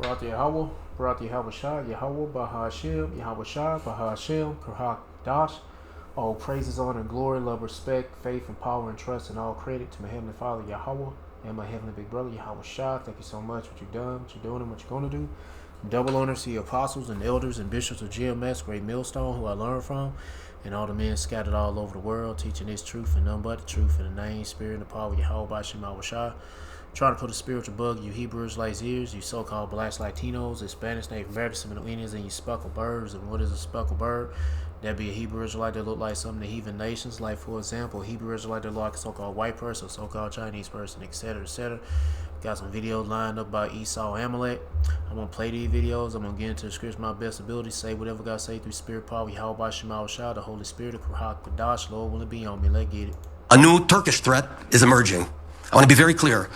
Barak Yahweh, Barak Yahweh Shah, Yahweh Bahashim, Yahweh Shah, Bahashim, Kurhak Dash. All praises, honor, and glory, love, respect, faith, and power, and trust, and all credit to my Heavenly Father, Yahweh, and my Heavenly Big Brother, Yahweh Shah. Thank you so much for what you've done, what you're doing, and what you're going to do. Double honors to your apostles and elders and bishops of GMS, Great Millstone, who I learned from, and all the men scattered all over the world, teaching this truth and none but the truth in the name, spirit, and the power of Yahweh Bashim Yahweh Shah. Trying to put a spiritual bug in you Hebrew Israelites' ears, you so-called blacks, Latinos, Hispanics, Native Americans, and Indians, and you speckled birds. And what is a speckled bird? That'd be a Hebrew Israelite that look like some of the heathen nations. Like, for example, a Hebrew Israelite that look like a so-called white person, a so-called Chinese person, etc., etc. Got some videos lined up about Esau Amalek. I'm going to play these videos. I'm going to get into the scripts my best ability. Say whatever God say through spirit, power, Yahweh, Shema, Shah, the Holy Spirit, the Kurhak, Kadash, Lord, will it be on me? Let's get it. A new Turkish threat is emerging. I want to be very clear.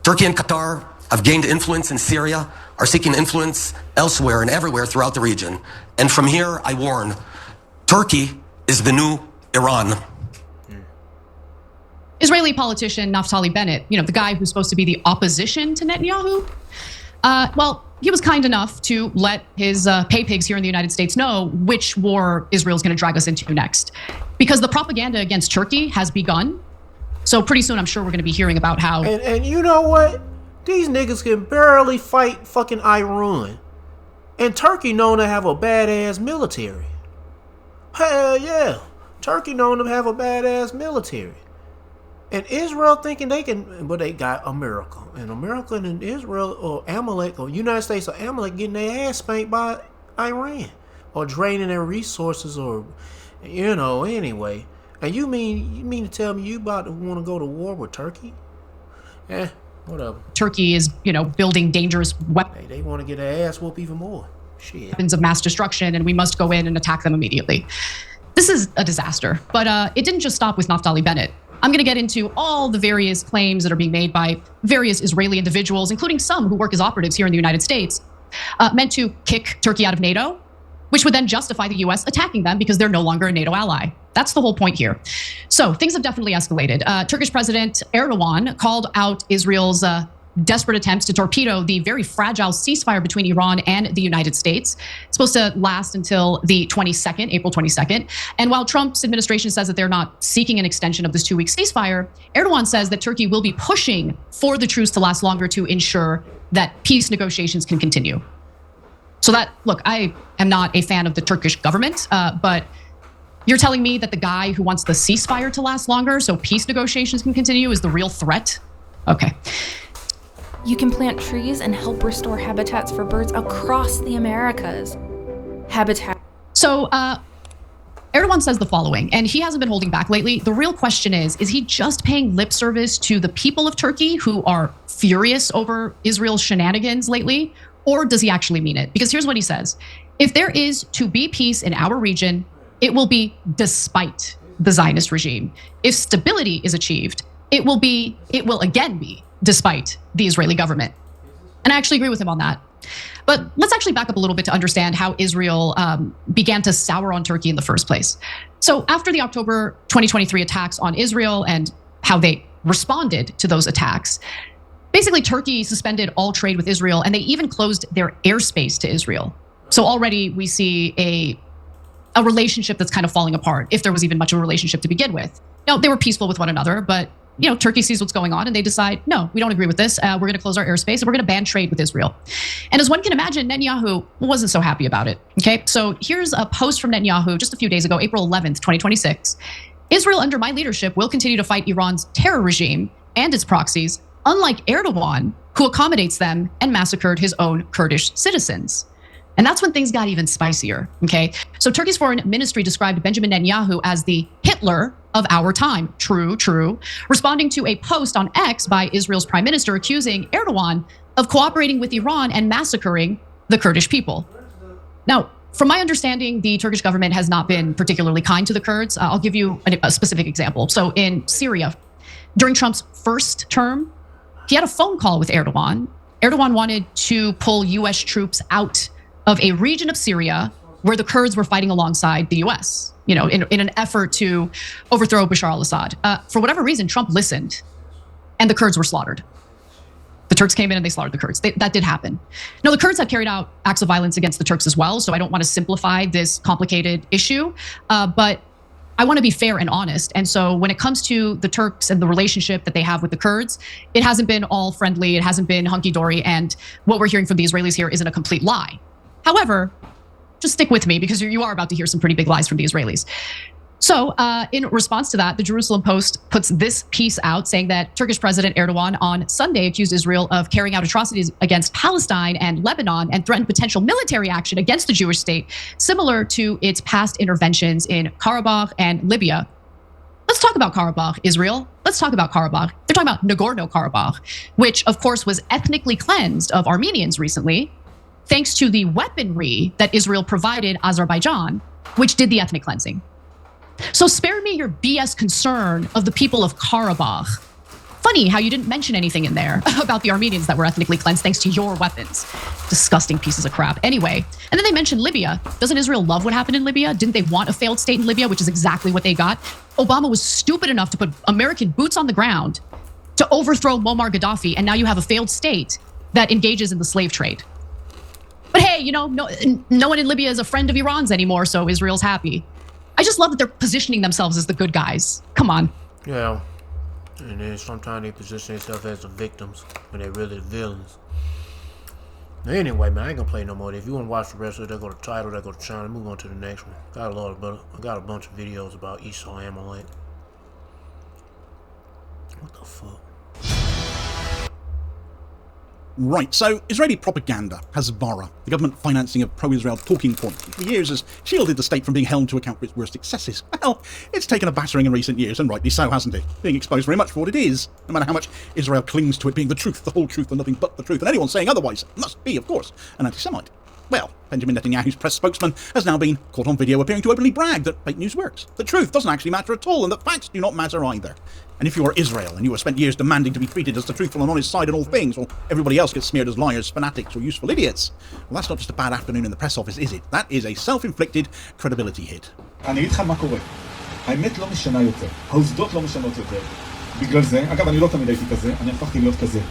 Turkey and Qatar have gained influence in Syria, are seeking influence elsewhere and everywhere throughout the region. And from here, I warn, Turkey is the new Iran. Israeli politician Naftali Bennett, the guy who's supposed to be the opposition to Netanyahu, he was kind enough to let his pay pigs here in the United States know which war Israel's going to drag us into next. Because the propaganda against Turkey has begun. So pretty soon, I'm sure we're going to be hearing about how... And you know what? These niggas can barely fight fucking Iran. And Turkey known to have a badass military. Hell yeah. Turkey known to have a badass military. And Israel thinking they can... But they got America. And America and Israel, or Amalek, or United States or Amalek getting their ass spanked by Iran. Or draining their resources, or... anyway... And you mean to tell me you about to want to go to war with Turkey? Whatever. Turkey is, building dangerous weapons. They want to get their ass whoop even more. Shit. Weapons of mass destruction, and we must go in and attack them immediately. This is a disaster, but it didn't just stop with Naftali Bennett. I'm going to get into all the various claims that are being made by various Israeli individuals, including some who work as operatives here in the United States, meant to kick Turkey out of NATO, which would then justify the U.S. attacking them because they're no longer a NATO ally. That's the whole point here. So things have definitely escalated. Turkish President Erdogan called out Israel's desperate attempts to torpedo the very fragile ceasefire between Iran and the United States. It's supposed to last until the 22nd, April 22nd. And while Trump's administration says that they're not seeking an extension of this 2-week ceasefire, Erdogan says that Turkey will be pushing for the truce to last longer to ensure that peace negotiations can continue. So I am not a fan of the Turkish government, but you're telling me that the guy who wants the ceasefire to last longer so peace negotiations can continue is the real threat? Okay. You can plant trees and help restore habitats for birds across the Americas. So Erdogan says the following, and he hasn't been holding back lately. The real question is he just paying lip service to the people of Turkey who are furious over Israel's shenanigans lately? Or does he actually mean it? Because here's what he says. If there is to be peace in our region, it will be despite the Zionist regime. If stability is achieved, it will again be despite the Israeli government. And I actually agree with him on that. But let's actually back up a little bit to understand how Israel began to sour on Turkey in the first place. So after the October 2023 attacks on Israel and how they responded to those attacks, basically, Turkey suspended all trade with Israel, and they even closed their airspace to Israel. So already we see a relationship that's kind of falling apart, if there was even much of a relationship to begin with. Now, they were peaceful with one another, but Turkey sees what's going on, and they decide, no, we don't agree with this. We're going to close our airspace, and we're going to ban trade with Israel. And as one can imagine, Netanyahu wasn't so happy about it. Okay, so here's a post from Netanyahu just a few days ago, April 11th, 2026. Israel, under my leadership, will continue to fight Iran's terror regime and its proxies, unlike Erdogan, who accommodates them and massacred his own Kurdish citizens. And that's when things got even spicier, okay? So Turkey's foreign ministry described Benjamin Netanyahu as the Hitler of our time. True, true. Responding to a post on X by Israel's prime minister accusing Erdogan of cooperating with Iran and massacring the Kurdish people. Now, from my understanding, the Turkish government has not been particularly kind to the Kurds. I'll give you a specific example. So in Syria, during Trump's first term, he had a phone call with Erdogan. Erdogan wanted to pull U.S. troops out of a region of Syria where the Kurds were fighting alongside the U.S., in an effort to overthrow Bashar al-Assad. For whatever reason, Trump listened, and the Kurds were slaughtered. The Turks came in and they slaughtered the Kurds. That did happen. Now, the Kurds have carried out acts of violence against the Turks as well, so I don't want to simplify this complicated issue, but I want to be fair and honest. And so when it comes to the Turks and the relationship that they have with the Kurds, it hasn't been all friendly, it hasn't been hunky-dory, and what we're hearing from the Israelis here isn't a complete lie. However, just stick with me because you are about to hear some pretty big lies from the Israelis. So in response to that, the Jerusalem Post puts this piece out saying that Turkish President Erdogan on Sunday accused Israel of carrying out atrocities against Palestine and Lebanon and threatened potential military action against the Jewish state, similar to its past interventions in Karabakh and Libya. Let's talk about Karabakh, Israel. Let's talk about Karabakh. They're talking about Nagorno-Karabakh, which, of course, was ethnically cleansed of Armenians recently, thanks to the weaponry that Israel provided Azerbaijan, which did the ethnic cleansing. So spare me your BS concern of the people of Karabakh. Funny how you didn't mention anything in there about the Armenians that were ethnically cleansed thanks to your weapons. Disgusting pieces of crap. Anyway, and then they mentioned Libya. Doesn't Israel love what happened in Libya? Didn't they want a failed state in Libya, which is exactly what they got? Obama was stupid enough to put American boots on the ground to overthrow Muammar Gaddafi, and now you have a failed state that engages in the slave trade. But hey, you know, no one in Libya is a friend of Iran's anymore, so Israel's happy. I just love that they're positioning themselves as the good guys. Come on. Yeah. And then sometimes they position themselves as the victims when they're really the villains. Anyway, man, I ain't gonna play no more. If you want to watch the rest of it, they go to title, they go to channel. Move on to the next one. I got a bunch of videos about Turkey-Amalek. What the fuck? Right, so Israeli propaganda has Hasbara, the government financing of pro-Israel talking points, which for years has shielded the state from being held to account for its worst excesses. Well, it's taken a battering in recent years, and rightly so, hasn't it? Being exposed very much for what it is, no matter how much Israel clings to it being the truth, the whole truth, and nothing but the truth, and anyone saying otherwise must be, of course, an anti-Semite. Well, Benjamin Netanyahu's press spokesman has now been caught on video appearing to openly brag that fake news works, that truth doesn't actually matter at all, and that facts do not matter either. And if you are Israel, and you have spent years demanding to be treated as the truthful and honest side in all things, while everybody else gets smeared as liars, fanatics, or useful idiots, well, that's not just a bad afternoon in the press office, is it? That is a self-inflicted credibility hit. אני אגיד לך מה קורה. האמת לא משנה יותר. העובדות לא משנות יותר. בגלל זה, אגב, אני לא תמיד הייתי כזה, אני הפכתי להיות כזה.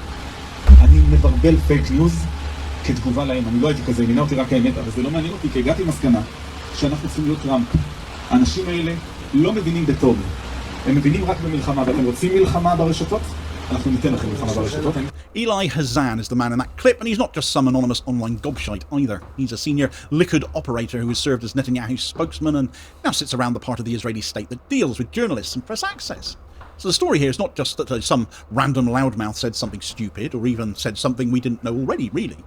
אני מברבל פייק ניוז כתגובה להם. אני לא הייתי כזה, מינה אותי רק האמת, אבל זה לא מעניין אותי, כי הגעתי למסקנה שאנחנו צריכים להיות טראמפ. האנשים האלה לא מבינים בטוב. הם מבינים רק במלחמה, ואתם רוצים מלחמה ברשתות? אנחנו ניתן לכם מלחמה ברשתות. Eli Hazan is the man in that clip, and he's not just some anonymous online gobshite either. He's a senior Likud operator who has served as Netanyahu's spokesman and now sits around the part of the Israeli state that deals with journalists and press access. So the story here is not just that some random loudmouth said something stupid or even said something we didn't know already, really.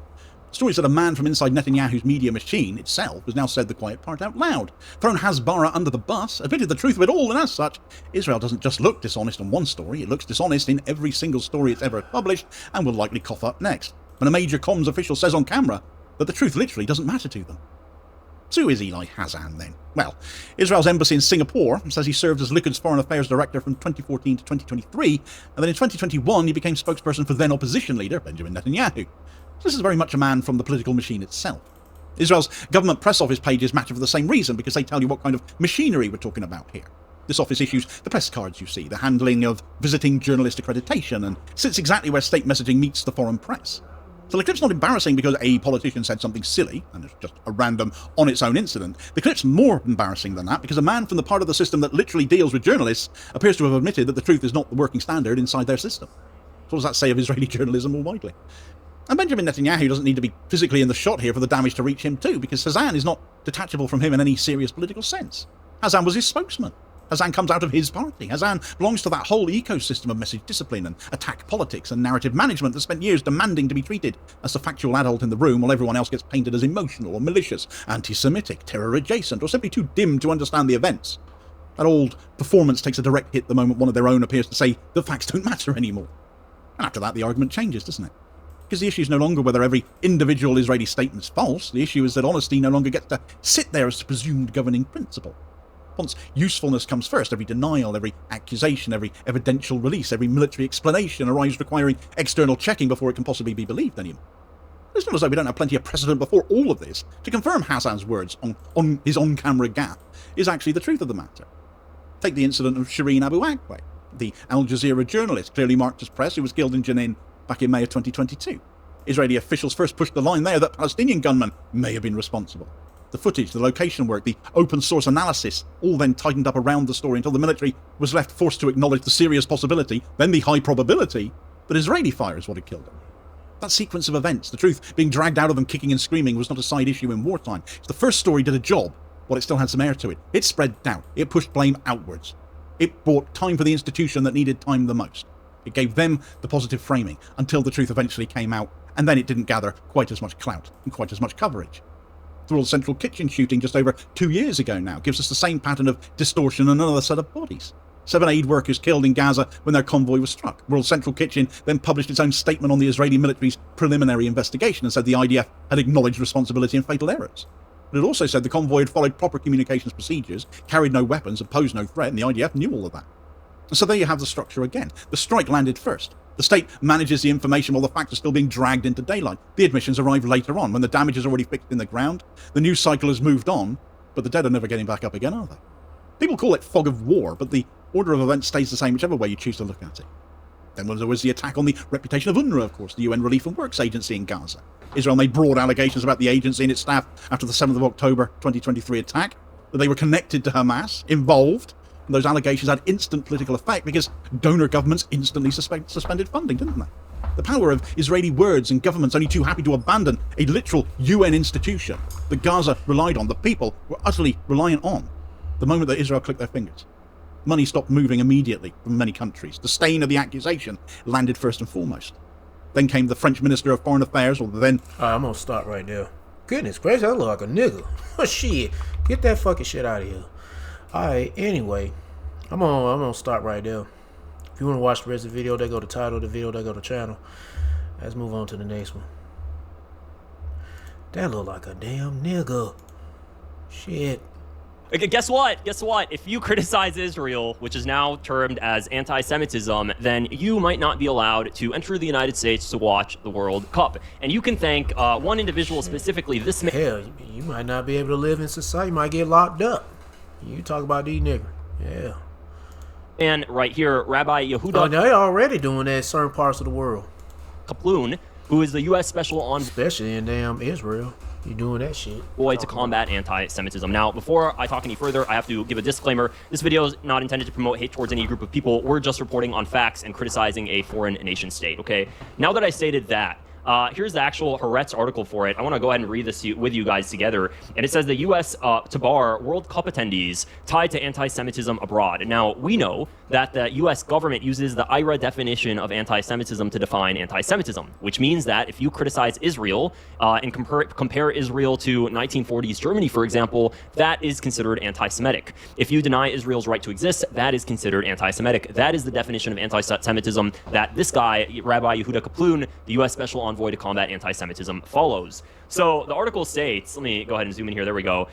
The story is that a man from inside Netanyahu's media machine itself has now said the quiet part out loud, thrown Hasbara under the bus, admitted the truth of it all, and as such, Israel doesn't just look dishonest on one story, it looks dishonest in every single story it's ever published, and will likely cough up next, when a major comms official says on camera that the truth literally doesn't matter to them. So who is Eli Hazan then? Well, Israel's embassy in Singapore says he served as Likud's foreign affairs director from 2014 to 2023, and then in 2021 he became spokesperson for then opposition leader Benjamin Netanyahu. This is very much a man from the political machine itself. Israel's government press office pages matter for the same reason, because they tell you what kind of machinery we're talking about here. This office issues the press cards you see, the handling of visiting journalist accreditation, and sits exactly where state messaging meets the foreign press. So the clip's not embarrassing because a politician said something silly, and it's just a random on-its-own incident. The clip's more embarrassing than that because a man from the part of the system that literally deals with journalists appears to have admitted that the truth is not the working standard inside their system. So what does that say of Israeli journalism more widely? And Benjamin Netanyahu doesn't need to be physically in the shot here for the damage to reach him too, because Hazan is not detachable from him in any serious political sense. Hazan was his spokesman. Hazan comes out of his party. Hazan belongs to that whole ecosystem of message discipline and attack politics and narrative management that spent years demanding to be treated as the factual adult in the room while everyone else gets painted as emotional or malicious, anti-Semitic, terror-adjacent, or simply too dim to understand the events. That old performance takes a direct hit the moment one of their own appears to say the facts don't matter anymore. And after that, the argument changes, doesn't it? Because the issue is no longer whether every individual Israeli statement is false. The issue is that honesty no longer gets to sit there as a presumed governing principle. Once usefulness comes first, every denial, every accusation, every evidential release, every military explanation arrives requiring external checking before it can possibly be believed anymore. It's not as though we don't have plenty of precedent before all of this to confirm Hazan's words on his on-camera gaffe is actually the truth of the matter. Take the incident of Shireen Abu Akleh, the Al Jazeera journalist clearly marked as press who was killed in Jenin back in May of 2022. Israeli officials first pushed the line there that Palestinian gunmen may have been responsible. The footage, the location work, the open source analysis all then tightened up around the story until the military was left forced to acknowledge the serious possibility, then the high probability, that Israeli fire is what had killed them. That sequence of events, the truth being dragged out of them kicking and screaming, was not a side issue in wartime. The first story did a job, while it still had some air to it. It spread doubt. It pushed blame outwards. It bought time for the institution that needed time the most. It gave them the positive framing until the truth eventually came out, and then it didn't gather quite as much clout and quite as much coverage. The World Central Kitchen shooting just over 2 years ago now gives us the same pattern of distortion and another set of bodies. 7 aid workers killed in Gaza when their convoy was struck. World Central Kitchen then published its own statement on the Israeli military's preliminary investigation and said the IDF had acknowledged responsibility in fatal errors. But it also said the convoy had followed proper communications procedures, carried no weapons, and posed no threat, and the IDF knew all of that. And so there you have the structure again. The strike landed first. The state manages the information while the facts are still being dragged into daylight. The admissions arrive later on, when the damage is already fixed in the ground. The news cycle has moved on, but the dead are never getting back up again, are they? People call it fog of war, but the order of events stays the same whichever way you choose to look at it. Then there was the attack on the reputation of UNRWA, of course, the UN Relief and Works Agency in Gaza. Israel made broad allegations about the agency and its staff after the 7th of October 2023 attack, that they were connected to Hamas, involved, and those allegations had instant political effect because donor governments instantly suspended funding, didn't they? The power of Israeli words and governments only too happy to abandon a literal UN institution that Gaza relied on, the people were utterly reliant on, the moment that Israel clicked their fingers. Money stopped moving immediately from many countries. The stain of the accusation landed first and foremost. Then came the French Minister of Foreign Affairs, or the then... I'm gonna stop right there. Goodness gracious, I look like a nigga. Shit, get that fucking shit out of here. Alright, anyway, I'm gonna stop right there. If you want to watch the rest of the video, they go to the title of the video, they go to the channel. Let's move on to the next one. That look like a damn nigga. Shit. Guess what? Guess what? If you criticize Israel, which is now termed as anti-Semitism, then you might not be allowed to enter the United States to watch the World Cup. And you can thank one individual specifically, this man. Hell, you might not be able to live in society. You might get locked up. You talk about these niggas. Yeah. And right here, Rabbi Yehuda... Oh, they're already doing that in certain parts of the world. Kaploon, who is the U.S. Special Envoy... Especially in damn Israel. You doing that shit. To combat anti-Semitism. Now, before I talk any further, I have to give a disclaimer. This video is not intended to promote hate towards any group of people. We're just reporting on facts and criticizing a foreign nation state, okay? Now that I stated that, here's the actual Haaretz article for it. I want to go ahead and read this with you guys together. And it says the U.S. To bar World Cup attendees tied to anti-Semitism abroad. Now, we know that the U.S. government uses the IRA definition of anti-Semitism to define anti-Semitism, which means that if you criticize Israel and compare Israel to 1940s Germany, for example, that is considered anti-Semitic. If you deny Israel's right to exist, that is considered anti-Semitic. That is the definition of anti-Semitism that this guy, Rabbi Yehuda Kaploon, the U.S. Special Envoy to combat anti-Semitism, follows. So the article states, let me go ahead and zoom in here, there we go.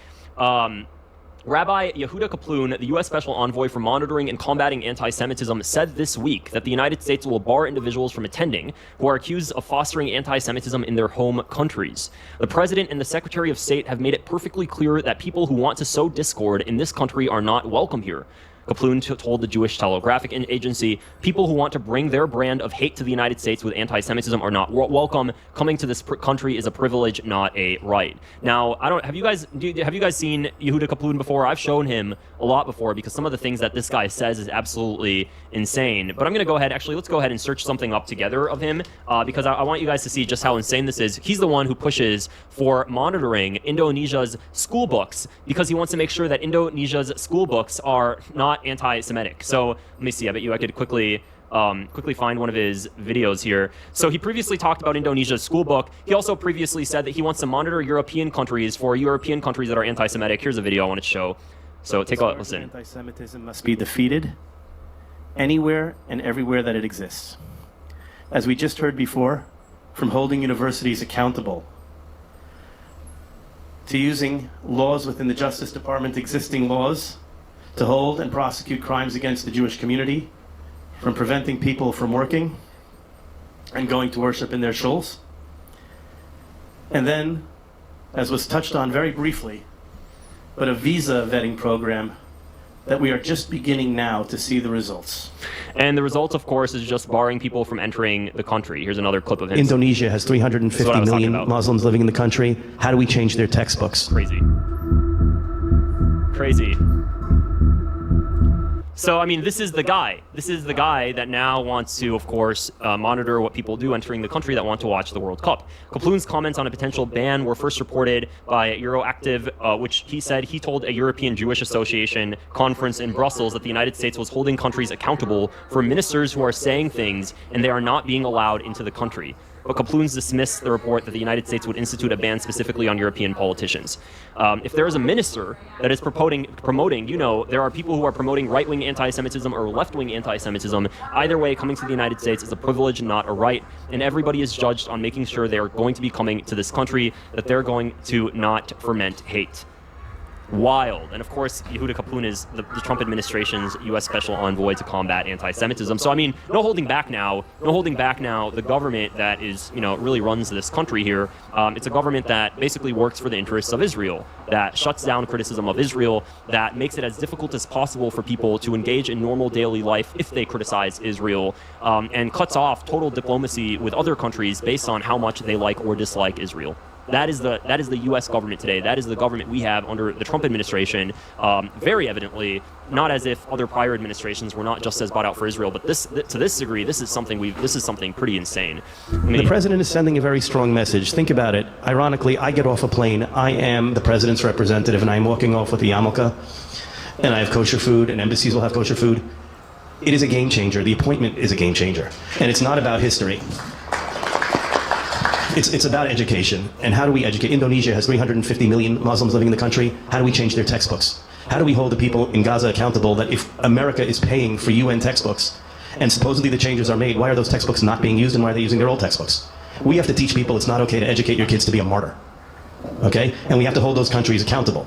Rabbi Yehuda Kaploon, the U.S. Special Envoy for Monitoring and Combating Anti-Semitism, said this week that the United States will bar individuals from attending who are accused of fostering anti-Semitism in their home countries. The President and the Secretary of State have made it perfectly clear that people who want to sow discord in this country are not welcome here. Kaploon told the Jewish Telegraphic Agency, people who want to bring their brand of hate to the United States with anti-Semitism are not welcome. Coming to this country is a privilege, not a right. Now, have you guys seen Yehuda Kaploon before? I've shown him a lot before because some of the things that this guy says is absolutely insane. But I'm going to go ahead, let's go ahead and search something up together of him because I want you guys to see just how insane this is. He's the one who pushes for monitoring Indonesia's school books because he wants to make sure that Indonesia's school books are not anti-Semitic. So let me see. I bet you I could quickly find one of his videos here. So he previously talked about Indonesia's school book. He also previously said that he wants to monitor European countries that are anti-Semitic. Here's a video I want to show. So take a listen. Anti-Semitism must be defeated anywhere and everywhere that it exists. As we just heard before, from holding universities accountable to using laws within the Justice Department, existing laws, to hold and prosecute crimes against the Jewish community, from preventing people from working and going to worship in their shuls. And then, as was touched on very briefly, but a visa vetting program that we are just beginning now to see the results. And the result, of course, is just barring people from entering the country. Here's another clip of him. Indonesia has 350 million Muslims living in the country. How do we change their textbooks? Crazy. Crazy. So, I mean, this is the guy. This is the guy that now wants to, of course, monitor what people do entering the country that want to watch the World Cup. Kaploon's comments on a potential ban were first reported by Euroactiv, which he said he told a European Jewish Association conference in Brussels that the United States was holding countries accountable for ministers who are saying things and they are not being allowed into the country. But Kaploon's dismissed the report that the United States would institute a ban specifically on European politicians. If there is a minister that is promoting, there are people who are promoting right-wing anti-Semitism or left-wing anti-Semitism. Either way, coming to the United States is a privilege, not a right, and everybody is judged on making sure they are going to be coming to this country, that they're going to not foment hate. Wild. And of course, Yehuda Kaploon is the Trump administration's U.S. Special Envoy to combat anti-Semitism. So, I mean, no holding back now. No holding back now. The government that is, really runs this country here, it's a government that basically works for the interests of Israel, that shuts down criticism of Israel, that makes it as difficult as possible for people to engage in normal daily life if they criticize Israel, and cuts off total diplomacy with other countries based on how much they like or dislike Israel. That is the U.S. government today. That is the government we have under the Trump administration. Very evidently, not as if other prior administrations were not just as bought out for Israel, but to this degree, this is something pretty insane. I mean, the president is sending a very strong message. Think about it. Ironically, I get off a plane. I am the president's representative, and I'm walking off with the yarmulke, and I have kosher food, and embassies will have kosher food. It is a game changer. The appointment is a game changer, and it's not about history. It's about education. And how do we educate? Indonesia has 350 million Muslims living in the country. How do we change their textbooks? How do we hold the people in Gaza accountable that if America is paying for UN textbooks and supposedly the changes are made, why are those textbooks not being used and why are they using their old textbooks? We have to teach people it's not okay to educate your kids to be a martyr. Okay? And we have to hold those countries accountable.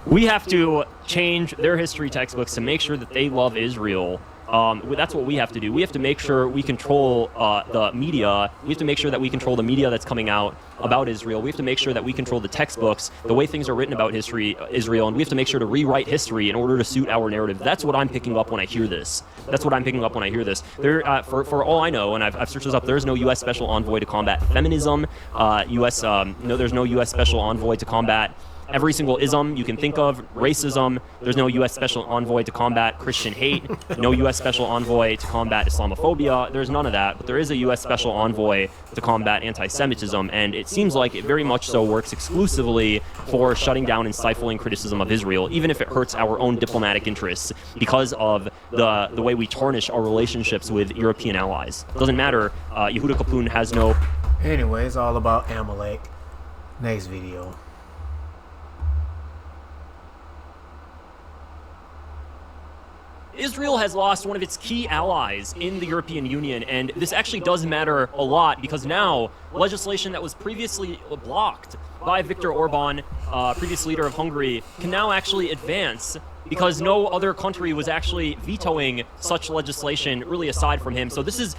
We have to change their history textbooks to make sure that they love Israel. That's what we have to do. We have to make sure we control the media. We have to make sure that we control the media that's coming out about Israel. We have to make sure that we control the textbooks, the way things are written about Israel, and we have to make sure to rewrite history in order to suit our narrative. That's what I'm picking up when I hear this. For all I know, and I've searched this up, there's no U.S. Special Envoy to combat feminism. There's no U.S. Special Envoy to combat every single ism you can think of, racism. There's no U.S. Special Envoy to combat Christian hate, no U.S. Special Envoy to combat Islamophobia. There's none of that, but there is a U.S. Special Envoy to combat anti-Semitism, and it seems like it very much so works exclusively for shutting down and stifling criticism of Israel, even if it hurts our own diplomatic interests because of the way we tarnish our relationships with European allies. It doesn't matter. Yehuda Kaploon has no... Anyway, it's all about Amalek. Next video. Israel has lost one of its key allies in the European Union, and this actually does matter a lot because now legislation that was previously blocked by Viktor Orban, previous leader of Hungary, can now actually advance because no other country was actually vetoing such legislation, really aside from him. So this is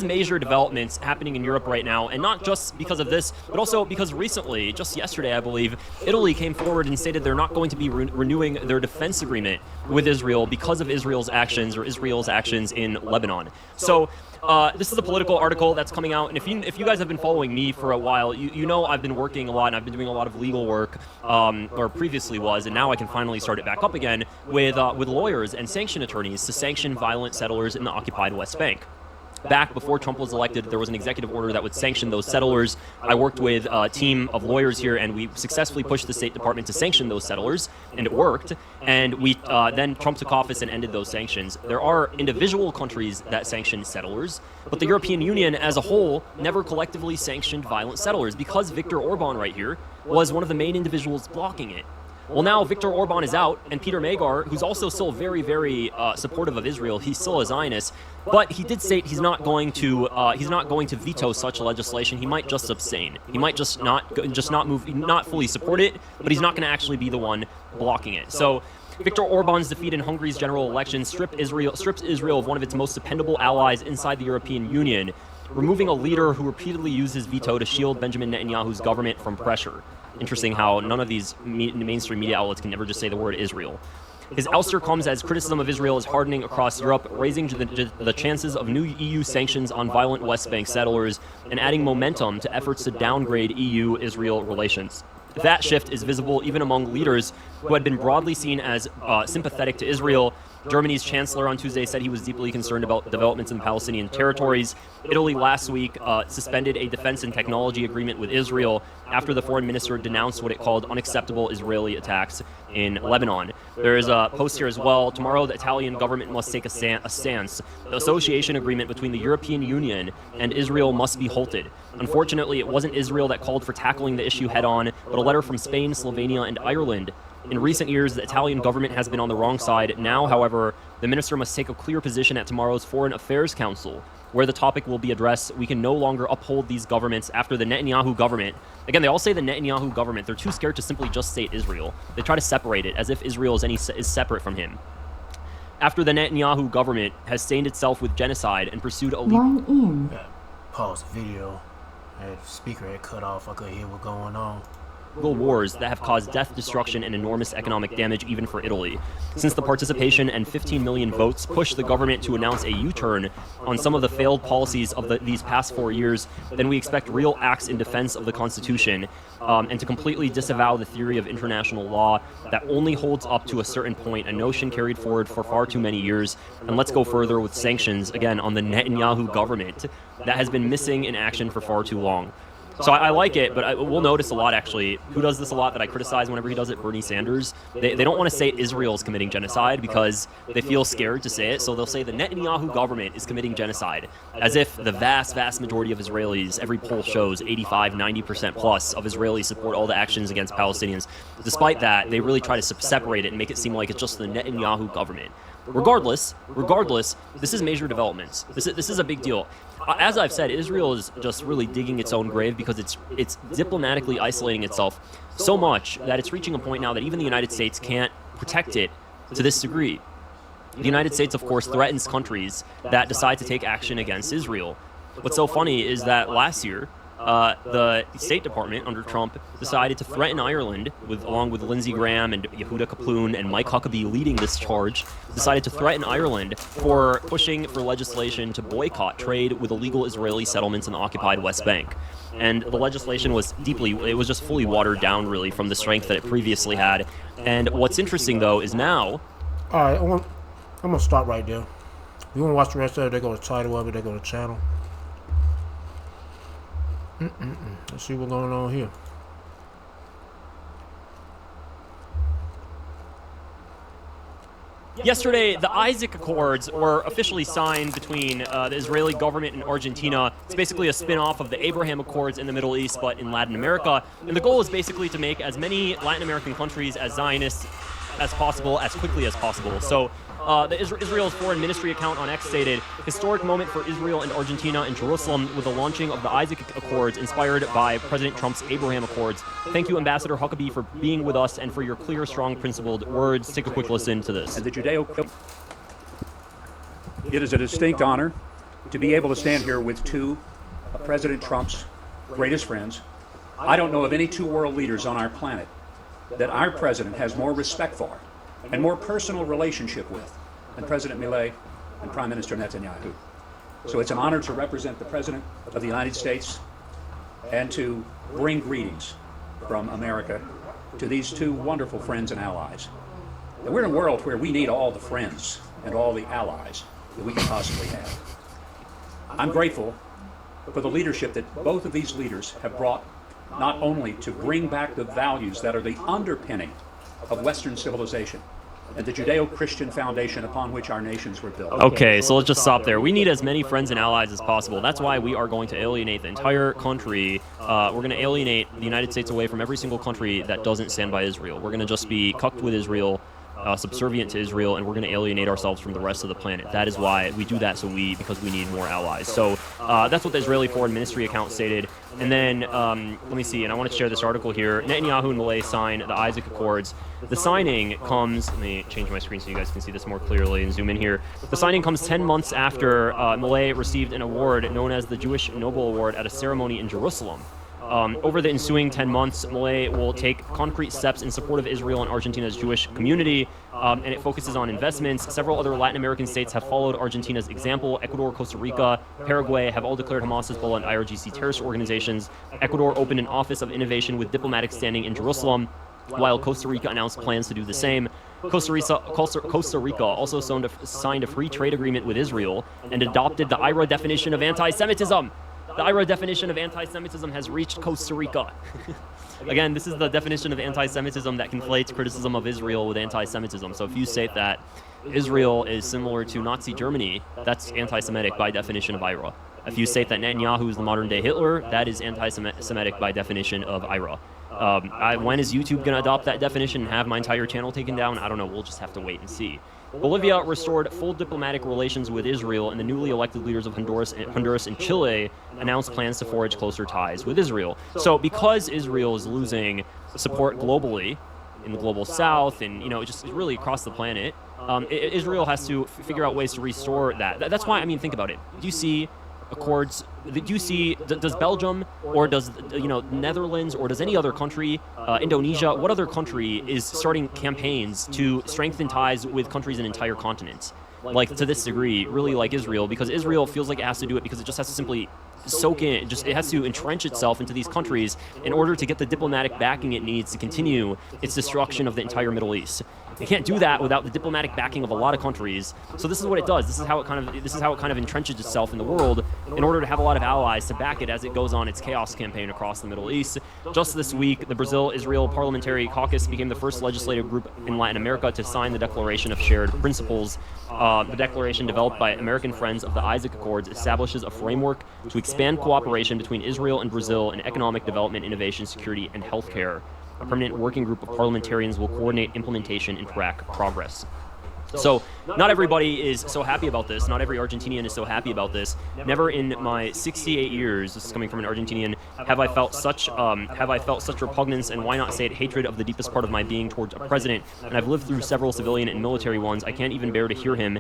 major developments happening in Europe right now, and not just because of this, but also because recently, just yesterday, I believe, Italy came forward and stated they're not going to be renewing their defense agreement with Israel because of Israel's actions in Lebanon. So this is a political article that's coming out, and if you guys have been following me for a while, you know I've been working a lot, and I've been doing a lot of legal work, or previously was, and now I can finally start it back up again with lawyers and sanction attorneys to sanction violent settlers in the occupied West Bank. Back before Trump was elected, there was an executive order that would sanction those settlers. I worked with a team of lawyers here, and we successfully pushed the State Department to sanction those settlers, and it worked. And then Trump took office and ended those sanctions. There are individual countries that sanction settlers, but the European Union as a whole never collectively sanctioned violent settlers because Viktor Orban right here was one of the main individuals blocking it. Well, now Viktor Orban is out, and Peter Magar, who's also still very, very supportive of Israel, he's still a Zionist, but he did state he's not going to veto such legislation. He might just abstain. He might just not fully support it, but he's not going to actually be the one blocking it. So Viktor Orban's defeat in Hungary's general election strips Israel of one of its most dependable allies inside the European Union, removing a leader who repeatedly used his veto to shield Benjamin Netanyahu's government from pressure. Interesting how none of these mainstream media outlets can ever just say the word Israel. His ouster comes as criticism of Israel is hardening across Europe, raising the chances of new EU sanctions on violent West Bank settlers and adding momentum to efforts to downgrade EU-Israel relations. That shift is visible even among leaders who had been broadly seen as sympathetic to Israel. Germany's chancellor on Tuesday said he was deeply concerned about developments in Palestinian territories. Italy last week suspended a defense and technology agreement with Israel after the foreign minister denounced what it called unacceptable Israeli attacks in Lebanon. There is a post here as well. Tomorrow, the Italian government must take a stance. The association agreement between the European Union and Israel must be halted. Unfortunately, it wasn't Israel that called for tackling the issue head-on, but a letter from Spain, Slovenia, and Ireland. In recent years, the Italian government has been on the wrong side. Now, however, the minister must take a clear position at tomorrow's Foreign Affairs Council, where the topic will be addressed. We can no longer uphold these governments after the Netanyahu government. Again, they all say the Netanyahu government. They're too scared to simply just state Israel. They try to separate it as if Israel is separate from him. After the Netanyahu government has stained itself with genocide and pursued a Pause the video. That speaker had cut off. I couldn't hear what's going on. Wars that have caused death, destruction, and enormous economic damage even for Italy. Since the participation and 15 million votes pushed the government to announce a U-turn on some of the failed policies of these past 4 years, then we expect real acts in defense of the Constitution and to completely disavow the theory of international law that only holds up to a certain point, a notion carried forward for far too many years. And let's go further with sanctions, again, on the Netanyahu government that has been missing in action for far too long. So I like it, but we'll notice a lot, actually. Who does this a lot that I criticize whenever he does it? Bernie Sanders. They don't want to say Israel's committing genocide because they feel scared to say it, so they'll say the Netanyahu government is committing genocide, as if the vast, vast majority of Israelis, every poll shows 85, 90% plus of Israelis support all the actions against Palestinians. Despite that, they really try to separate it and make it seem like it's just the Netanyahu government. Regardless, this is major developments. This is a big deal. As I've said, Israel is just really digging its own grave because it's diplomatically isolating itself so much that it's reaching a point now that even the United States can't protect it to this degree. The United States, of course, threatens countries that decide to take action against Israel. What's so funny is that last year, the State Department under Trump decided to threaten Ireland, along with Lindsey Graham and Yehuda Kaplan and Mike Huckabee leading this charge, decided to threaten Ireland for pushing for legislation to boycott trade with illegal Israeli settlements in the occupied West Bank. And the legislation was it was just fully watered down, really, from the strength that it previously had. And what's interesting, though, is now... All right, I'm going to stop right there. If you want to watch the rest of it, they go to the title of it, they go to the channel. Let's see what's going on here. Yesterday, the Isaac Accords were officially signed between the Israeli government and Argentina. It's basically a spin-off of the Abraham Accords in the Middle East, but in Latin America. And the goal is basically to make as many Latin American countries as Zionists as possible, as quickly as possible. So Israel's foreign ministry account on X stated, historic moment for Israel and Argentina and Jerusalem with the launching of the Isaac Accords inspired by President Trump's Abraham Accords. Thank you, Ambassador Huckabee, for being with us and for your clear, strong, principled words. Take a quick listen to this. And the It is a distinct honor to be able to stand here with two of President Trump's greatest friends. I don't know of any two world leaders on our planet that our president has more respect for and more personal relationship with than President Milei and Prime Minister Netanyahu. So it's an honor to represent the President of the United States and to bring greetings from America to these two wonderful friends and allies. And we're in a world where we need all the friends and all the allies that we can possibly have. I'm grateful for the leadership that both of these leaders have brought, not only to bring back the values that are the underpinning of Western civilization and the Judeo-Christian foundation upon which our nations were built. Okay, so let's just stop there. We need as many friends and allies as possible. That's why we are going to alienate the entire country. We're going to alienate the United States away from every single country that doesn't stand by Israel. We're going to just be cucked with Israel, subservient to Israel, and we're going to alienate ourselves from the rest of the planet. That is why we do that, because we need more allies. So that's what the Israeli Foreign Ministry account stated. And then, let me see, and I want to share this article here. Netanyahu and Milei sign the Isaac Accords. The signing comes, let me change my screen so you guys can see this more clearly and zoom in here. The signing comes 10 months after Milei received an award known as the Jewish Nobel Award at a ceremony in Jerusalem. Over the ensuing 10 months, Milei will take concrete steps in support of Israel and Argentina's Jewish community, and it focuses on investments. Several other Latin American states have followed Argentina's example. Ecuador, Costa Rica, Paraguay have all declared Hamas, Hezbollah, and IRGC terrorist organizations. Ecuador opened an office of innovation with diplomatic standing in Jerusalem, while Costa Rica announced plans to do the same. Costa Rica also signed a free trade agreement with Israel and adopted the IRA definition of anti-Semitism. The IRA definition of anti-Semitism has reached Costa Rica. Again, this is the definition of anti-Semitism that conflates criticism of Israel with anti-Semitism. So if you state that Israel is similar to Nazi Germany, that's anti-Semitic by definition of IRA. If you state that Netanyahu is the modern-day Hitler, that is anti-Semitic by definition of IRA. When is YouTube going to adopt that definition and have my entire channel taken down? I don't know. We'll just have to wait and see. Bolivia restored full diplomatic relations with Israel, and the newly elected leaders of Honduras and Chile announced plans to forge closer ties with Israel. So because Israel is losing support globally, in the global south, and just really across the planet, Israel has to figure out ways to restore that. That's why, think about it. Do you see accords? Do you see, does Belgium or does Netherlands or does any other country, Indonesia, what other country is starting campaigns to strengthen ties with countries in entire continents? Like, to this degree, really like Israel, because Israel feels like it has to do it because it just has to simply soak in, it has to entrench itself into these countries in order to get the diplomatic backing it needs to continue its destruction of the entire Middle East. It can't do that without the diplomatic backing of a lot of countries. So this is what it does. This is how it kind of entrenches itself in the world in order to have a lot of allies to back it as it goes on its chaos campaign across the Middle East. Just this week, the Brazil-Israel Parliamentary Caucus became the first legislative group in Latin America to sign the Declaration of Shared Principles. The declaration, developed by American Friends of the Isaac Accords, establishes a framework to expand cooperation between Israel and Brazil in economic development, innovation, security, and healthcare. A permanent working group of parliamentarians will coordinate implementation and track progress. So not everybody is so happy about this. Not every Argentinian is so happy about this. Never in my 68 years, this is coming from an Argentinian, have I felt such repugnance, and why not say it, hatred of the deepest part of my being towards a president. And I've lived through several civilian and military ones. I can't even bear to hear him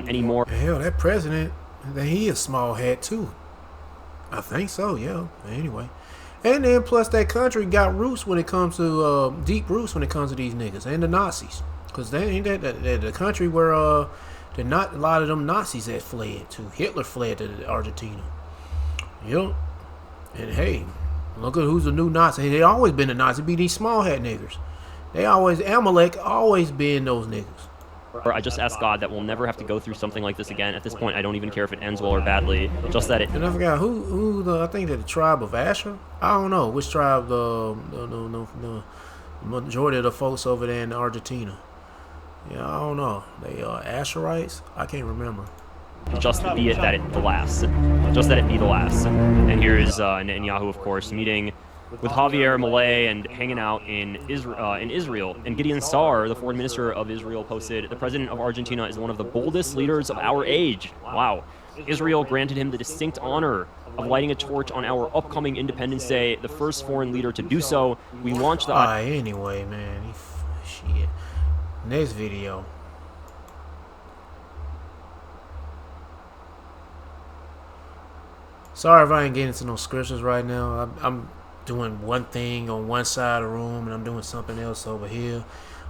anymore. Hell, that president, he a small hat too. I think so, yeah. Anyway. And then plus that country got roots when it comes to, deep roots when it comes to these niggas and the Nazis. Because they ain't that the country where a lot of them Nazis that fled to. Hitler fled to Argentina. Yep. And hey, look at who's the new Nazi. They always been the Nazi. Be these small hat niggers. Amalek always been those niggas. I just ask God that we'll never have to go through something like this again. At this point, I don't even care if it ends well or badly. Just that it. And I forgot I think the tribe of Asher. I don't know which tribe. The majority of the folks over there in Argentina. Yeah, I don't know. They are Asherites. I can't remember. Just be it that it the last. Just that it be the last. And here is Netanyahu, of course, meeting with Javier Milei and hanging out in Israel. And Gideon Saar, the foreign minister of Israel, posted, "The president of Argentina is one of the boldest leaders of our age." Wow. Israel granted him the distinct honor of lighting a torch on our upcoming Independence Day, the first foreign leader to do so. We launched the... Anyway, man. Shit. Next video. Sorry if I ain't getting into no scriptures right now. I'm doing one thing on one side of the room and I'm doing something else over here.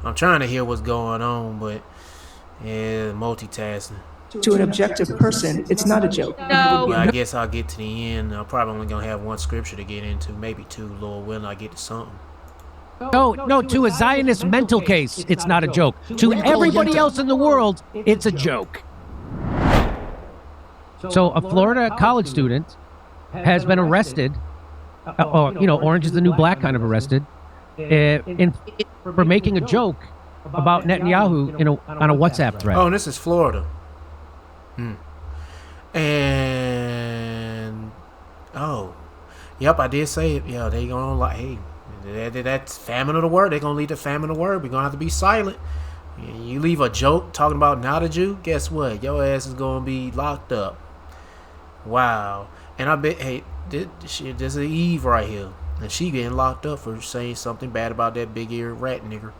I'm trying to hear what's going on, but yeah, multitasking. To an objective person, it's not a joke. No. Well, I guess I'll get to the end. I'm probably only gonna have one scripture to get into, maybe two, Lord willing. I get to something. No, to a Zionist mental case, it's not a joke. To everybody else in the world, it's a joke. So a Florida college student has been arrested. Orange is the new black kind of arrested, for making a joke about Netanyahu on a WhatsApp thread. Oh, and this is Florida. And yep, I did say it. Yeah, they gonna that's famine of the word. They're gonna lead to famine of the word. We're gonna have to be silent. You leave a joke talking about not a Jew, guess what? Your ass is gonna be locked up. Wow. And I bet, hey, there's an Eve right here, and she getting locked up for saying something bad about that big-eared rat nigger.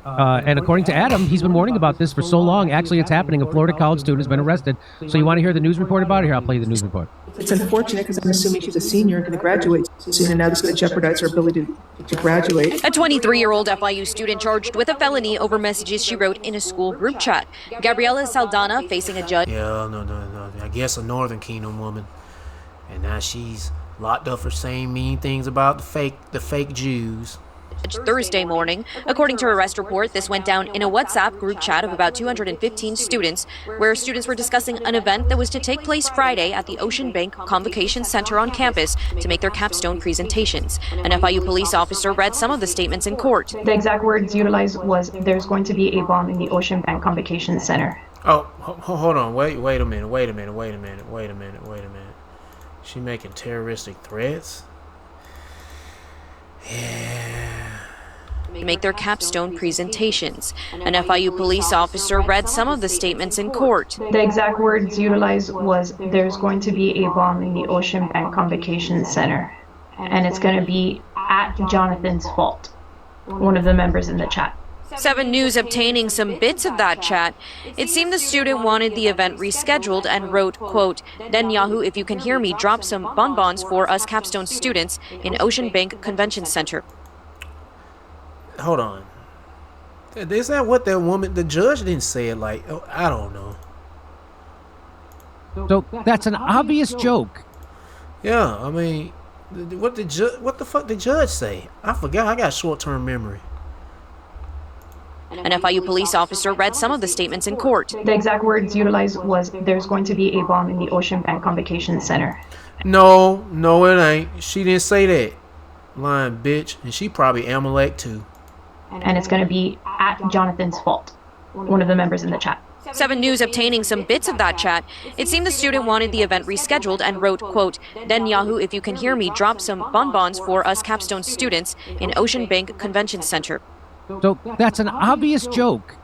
And according to Adam, he's been warning about this for so long. Actually, it's happening. A Florida college student has been arrested. So you want to hear the news report about it? Here, I'll play you the news report. It's unfortunate because I'm assuming she's a senior and going to graduate soon, and now this is going to jeopardize her ability to graduate. A 23-year-old FIU student charged with a felony over messages she wrote in a school group chat. Gabriela Saldana facing a judge. Yeah, no. I guess a Northern Kingdom woman. And now she's locked up for saying mean things about the fake Jews. Thursday morning. According to a arrest report, this went down in a WhatsApp group chat of about 215 students, where students were discussing an event that was to take place Friday at the Ocean Bank Convocation Center on campus to make their capstone presentations. An FIU police officer read some of the statements in court. The exact words utilized was, "There's going to be a bomb in the Ocean Bank Convocation Center." Oh, hold on. Wait a minute. She making terroristic threats? Yeah. Make their capstone presentations. An FIU police officer read some of the statements in court. The exact words utilized was, "There's going to be a bomb in the Ocean Bank Convocation Center, and it's going to be at Jonathan's fault," one of the members in the chat. 7 News obtaining some bits of that chat. It seemed the student wanted the event rescheduled and wrote, quote, "Netanyahu, if you can hear me, drop some bonbons for us capstone students in Ocean Bank Convention Center." Hold on. Is that what that woman, the judge didn't say it like, oh, I don't know. So that's an obvious joke. Yeah, I mean, what the fuck did the judge say? I forgot. I got short-term memory. An FIU police officer read some of the statements in court. The exact words utilized was, "There's going to be a bomb in the Ocean Bank Convocation Center." No, it ain't. She didn't say that. Lying bitch. And she probably Amalek too. And it's going to be at Jonathan's fault, one of the members in the chat. 7 News obtaining some bits of that chat. It seemed the student wanted the event rescheduled and wrote, quote, "Netanyahu, if you can hear me, drop some bonbons for us capstone students in Ocean Bank Convention Center." So that's an obvious joke.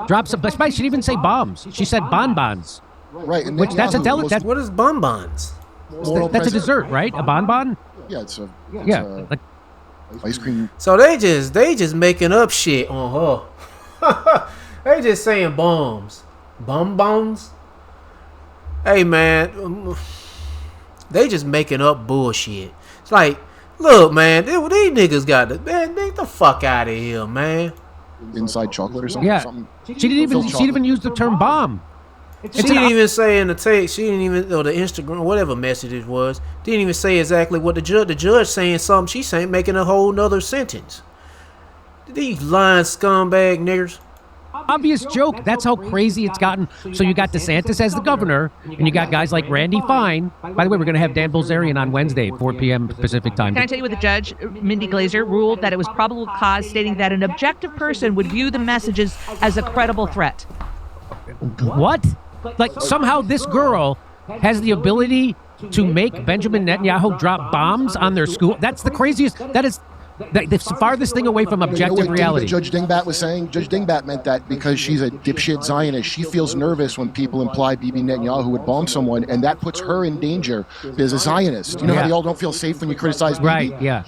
Drop some. She didn't even say bombs. She said bonbons. Right. And which that's a delicate. What is bonbons? That's a dessert, right? A bonbon. Yeah, it's a like ice cream. So they just making up shit on her. They just saying bombs, bonbons. Hey man, they just making up bullshit. It's like, look man, these niggas got to get the fuck out of here, man. Inside chocolate or something. Yeah, something. she didn't even use the term bomb. She didn't even say in the text. She didn't even, or the Instagram, whatever message it was. Didn't even say exactly what the judge saying something. She's saying, making a whole nother sentence. These lying scumbag niggers. Obvious joke. That's how crazy it's gotten. So you got DeSantis as the governor, and you got guys like Randy Fine. By the way, we're going to have Dan Bilzerian on Wednesday, 4 p.m. Pacific time. Can I tell you what the judge, Mindy Glazer, ruled? That it was probable cause, stating that an objective person would view the messages as a credible threat. What? Like somehow this girl has the ability to make Benjamin Netanyahu drop bombs on their school? That's the craziest. That is the farthest thing away from objective reality. Judge Dingbat was saying, Judge Dingbat meant that because she's a dipshit Zionist, she feels nervous when people imply Bibi Netanyahu would bomb someone, and that puts her in danger as a Zionist. You know how they all don't feel safe when you criticize Bibi? Right, yeah.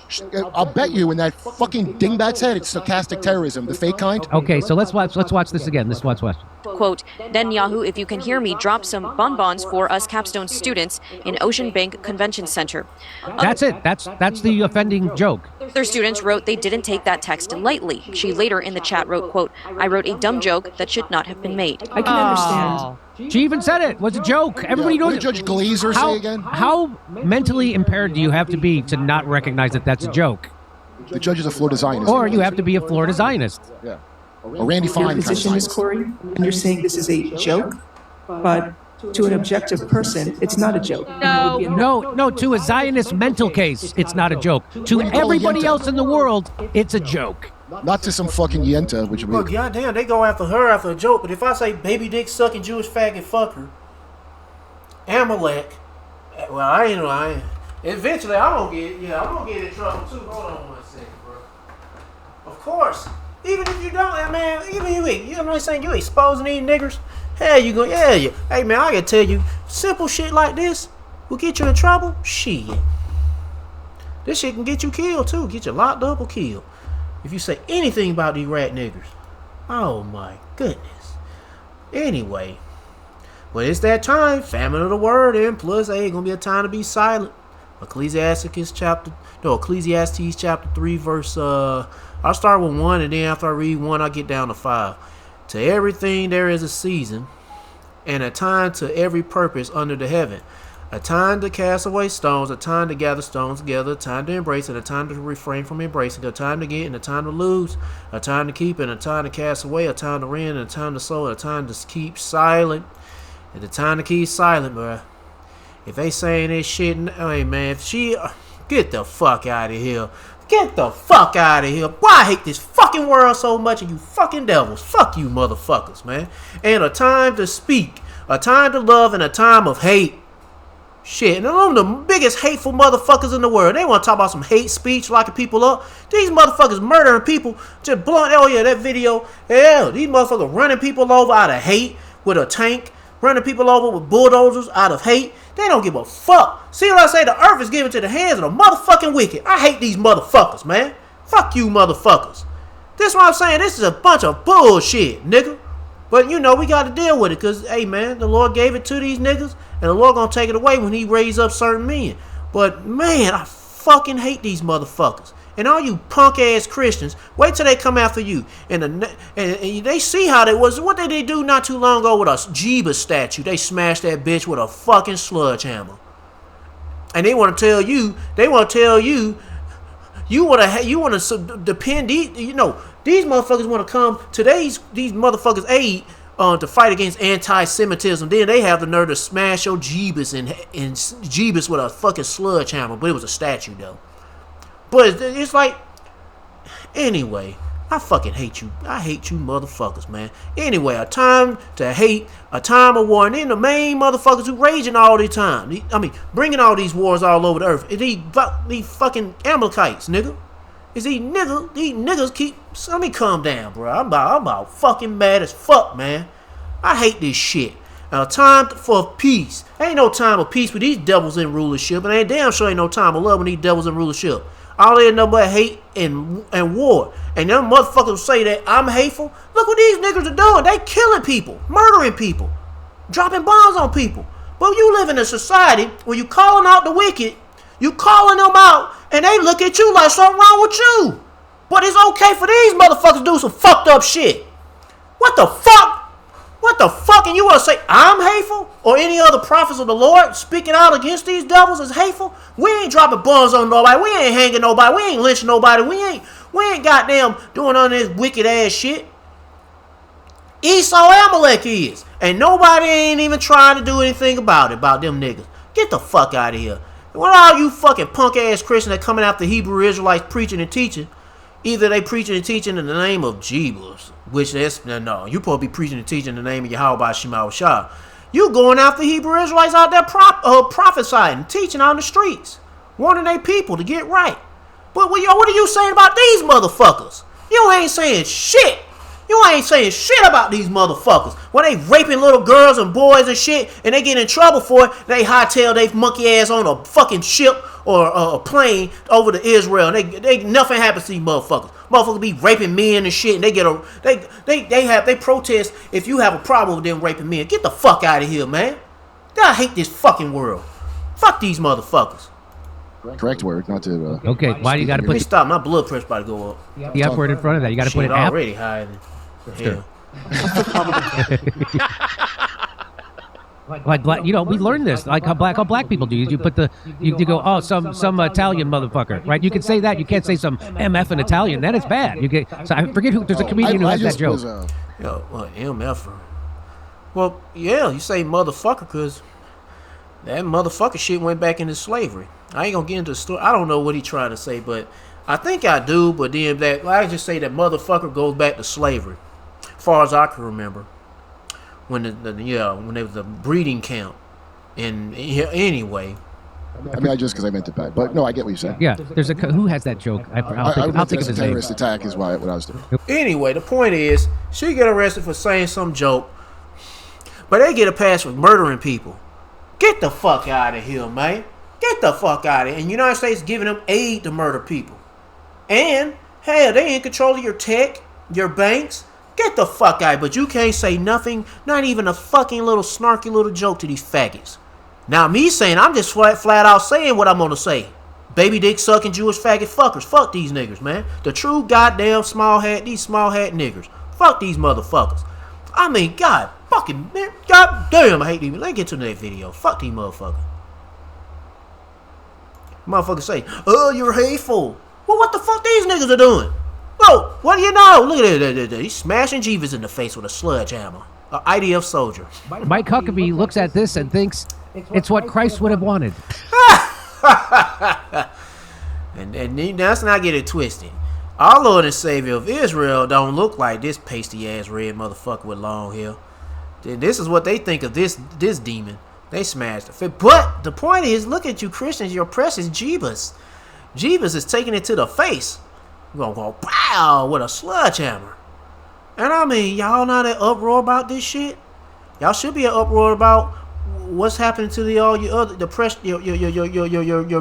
I'll bet you in that fucking Dingbat's head, it's stochastic terrorism, the fake kind. Okay, so let's watch this again. Let's watch. Quote, "Netanyahu, if you can hear me, drop some bonbons for us capstone students in Ocean Bank Convention Center." That's it. That's the offending joke. Their students wrote they didn't take that text lightly. She later in the chat wrote, quote, "I wrote a dumb joke that should not have been made." I can understand. She even said it was a joke. Everybody knows it. What did Judge Glazer say again? How mentally impaired do you have to be to not recognize that that's a joke? The judge is a Florida Zionist. Or you have to be a Florida Zionist. Yeah. Or Randy Fine. Your position is, Corey, and you're saying this is a joke, but to an objective person, it's not a joke. No. To a Zionist mental case, it's not a joke. To everybody else in the world, it's a joke. Not to some fucking Yenta, which would be... Well, goddamn, they go after her after a joke. But if I say baby dick sucking Jewish faggot fucker, Amalek, well, eventually I'm gonna get in trouble too. Hold on 1 second, bro. Of course. Even if you don't, man, you know what I'm saying? You exposing these niggers. Hey, you go, yeah. Hey, man, I can tell you, simple shit like this will get you in trouble. Shit. This shit can get you killed, too. Get you locked up or killed. If you say anything about these rat niggers. Oh my goodness. Anyway, well, it's that time, famine of the word, and plus, hey, gonna be a time to be silent. Ecclesiastes chapter 3, verse, I'll start with 1, and then after I read 1, I'll get down to 5. To everything there is a season, and a time to every purpose under the heaven. A time to cast away stones, a time to gather stones together, a time to embrace, and a time to refrain from embracing, a time to get and a time to lose, a time to keep and a time to cast away, a time to rend and a time to sow, and a time to keep silent, and a time to keep silent, bruh. If they saying this shit, hey man, if she, get the fuck out of here. Get the fuck out of here. Why I hate this fucking world so much, and you fucking devils. Fuck you motherfuckers, man. And a time to speak, a time to love, and a time of hate. Shit, and I'm the biggest hateful motherfuckers in the world. They want to talk about some hate speech, locking people up. These motherfuckers murdering people, just blunt. Oh yeah, that video. Hell, these motherfuckers running people over out of hate with a tank, running people over with bulldozers out of hate. They don't give a fuck. See what I say? The earth is given to the hands of the motherfucking wicked. I hate these motherfuckers, man. Fuck you motherfuckers. This is what I'm saying. This is a bunch of bullshit, nigga. But you know, we got to deal with it because, hey man, the Lord gave it to these niggas, and the Lord gonna take it away when he raise up certain men. But man, I fucking hate these motherfuckers. And all you punk ass Christians, wait till they come after you. And they see how they was. What did they do not too long ago with a Jeebus statue? They smashed that bitch with a fucking sledgehammer. And they want to tell you, you want to depend. You know, these motherfuckers want to come to these motherfuckers' aid to fight against anti-Semitism. Then they have the nerve to smash your Jeebus and Jeebus with a fucking sledgehammer. But it was a statue though. But it's like, anyway, I fucking hate you. I hate you motherfuckers, man. Anyway, a time to hate, a time of war, and then the main motherfuckers who raging all the time. I mean, bringing all these wars all over the earth. These fucking Amalekites, nigga. These niggas keep, let me calm down, bro. I'm about fucking mad as fuck, man. I hate this shit. Now, time for peace. Ain't no time of peace with these devils in rulership, and ain't damn sure ain't no time of love when these devils in rulership. All they know but hate and war. And them motherfuckers say that I'm hateful. Look what these niggas are doing. They killing people, murdering people, dropping bombs on people. But you live in a society where you calling out the wicked, you calling them out, and they look at you like something wrong with you. But it's okay for these motherfuckers to do some fucked up shit. What the fuck? What the fuck? And you want to say I'm hateful? Or any other prophets of the Lord speaking out against these devils is hateful? We ain't dropping bombs on nobody. We ain't hanging nobody. We ain't lynching nobody. We ain't goddamn doing none of this wicked ass shit. Amalek is. And nobody ain't even trying to do anything about them niggas. Get the fuck out of here. What all you fucking punk ass Christians that coming after Hebrew Israelites preaching and teaching? Either they preaching and teaching in the name of Jesus, which that's no, you supposed to be preaching and teaching in the name of Yahweh Shema Shah. You going after Hebrew Israelites out there prophesying, teaching on the streets, wanting their people to get right. But what are you saying about these motherfuckers? You ain't saying shit. You ain't saying shit about these motherfuckers. When they raping little girls and boys and shit, and they get in trouble for it, they hightail they monkey ass on a fucking ship or a plane over to Israel. And they nothing happens to these motherfuckers. Motherfuckers be raping men and shit, and they protest if you have a problem with them raping men. Get the fuck out of here, man. I hate this fucking world. Fuck these motherfuckers. Correct word, not to. Okay, why do you got to put? Hey, stop! My blood pressure about to go up. The F word in front of that. You got to put it already higher than hell. Like black, you know, we learned this. Like how black people do. You put you go, oh, some Italian motherfucker, right? You can say that. You can't say some MF in Italian. That is bad. You get. So I forget who. There's a comedian who has that joke. MF. Well, yeah, you say motherfucker because that motherfucker shit went back into slavery. I ain't gonna get into the story. I don't know what he trying to say, but I think I do. But then I just say that motherfucker goes back to slavery, as far as I can remember. When when there was a breeding camp, and anyway. I mean, because I meant it back, but no, I get what you said. Yeah, there's who has that joke? I'll think of his name. Terrorist attack is what I was doing. Anyway, the point is, she get arrested for saying some joke, but they get a pass for murdering people. Get the fuck out of here, man. Get the fuck out of here. And the United States giving them aid to murder people. And, hell, they in control of your tech, your banks. Get the fuck out. But you can't say nothing, not even a fucking little snarky little joke to these faggots. Now me saying, I'm just flat out saying what I'm gonna say. Baby dick sucking Jewish faggot fuckers. Fuck these niggers, man. The true goddamn these small hat niggers. Fuck these motherfuckers. I mean, God fucking, man, god damn, I hate these. Let's get to the next video. Fuck these motherfuckers. Motherfuckers say, oh, you're hateful. Well, what the fuck these niggas are doing? Whoa, what do you know? Look at that. He's smashing Jeeves in the face with a sledgehammer. An IDF soldier. Mike Huckabee looks at this and thinks it's what Christ would have wanted. And let's not get it twisted. Our Lord and Savior of Israel don't look like this pasty-ass red motherfucker with long hair. This is what they think of this demon. They smashed it. But the point is, look at you Christians, your precious Jeebus. Jeebus is taking it to the face. You're going to go, pow, with a sledgehammer. And I mean, y'all not in uproar about this shit? Y'all should be in uproar about what's happening to your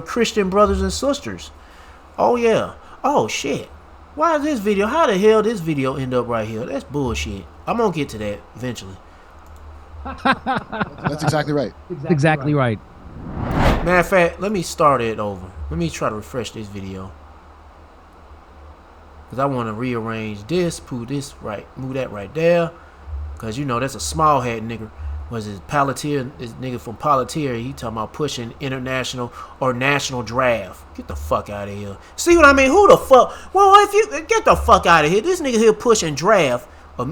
Christian brothers and sisters. Oh, yeah. Oh, shit. Why is this video? How the hell this video end up right here? That's bullshit. I'm going to get to that eventually. That's exactly right. Exactly right. Matter of fact, let me start it over. Let me try to refresh this video. Because I want to rearrange this, move that right there. Because, you know, that's a small hat nigga. Was it Palantir? This nigga from Palantir, he talking about pushing international or national draft. Get the fuck out of here. See what I mean? Who the fuck? Well, if you get the fuck out of here, this nigga here pushing draft, a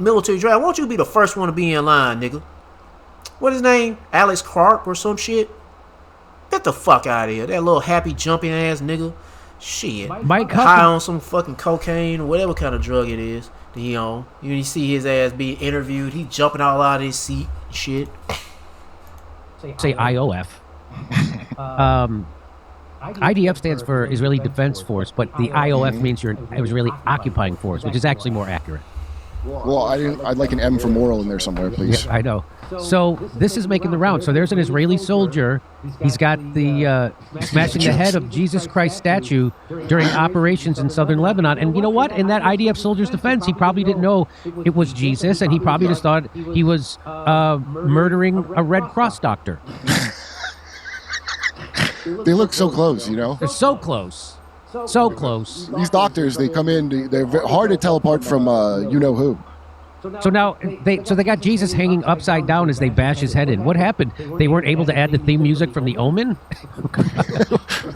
military draft. Won't you be the first one to be in line, nigga? What his name? Alex Clark or some shit? Get the fuck out of here. That little happy jumping ass nigga. Shit. Mike high on some fucking cocaine or whatever kind of drug it is that he on. You see his ass being interviewed. He jumping all out of his seat. Shit. Say IOF. IDF stands for Israeli Defense Force, but the IOF means you're an Israeli occupying force, which is actually more accurate. Well, I'd like an M for moral in there somewhere, please. Yeah, I know. So this is making the round. So there's an Israeli soldier. He's got the smashing the head of Jesus Christ statue during operations in southern Lebanon. And you know what? In that IDF soldier's defense, he probably didn't know it was Jesus, and he probably just thought he was murdering a Red Cross doctor. They look so close, you know? They're so close. So close. These doctors, they come in, they're hard to tell apart from you-know-who. So now they got Jesus hanging upside down as they bash his head in. What happened? They weren't able to add the theme music from The Omen?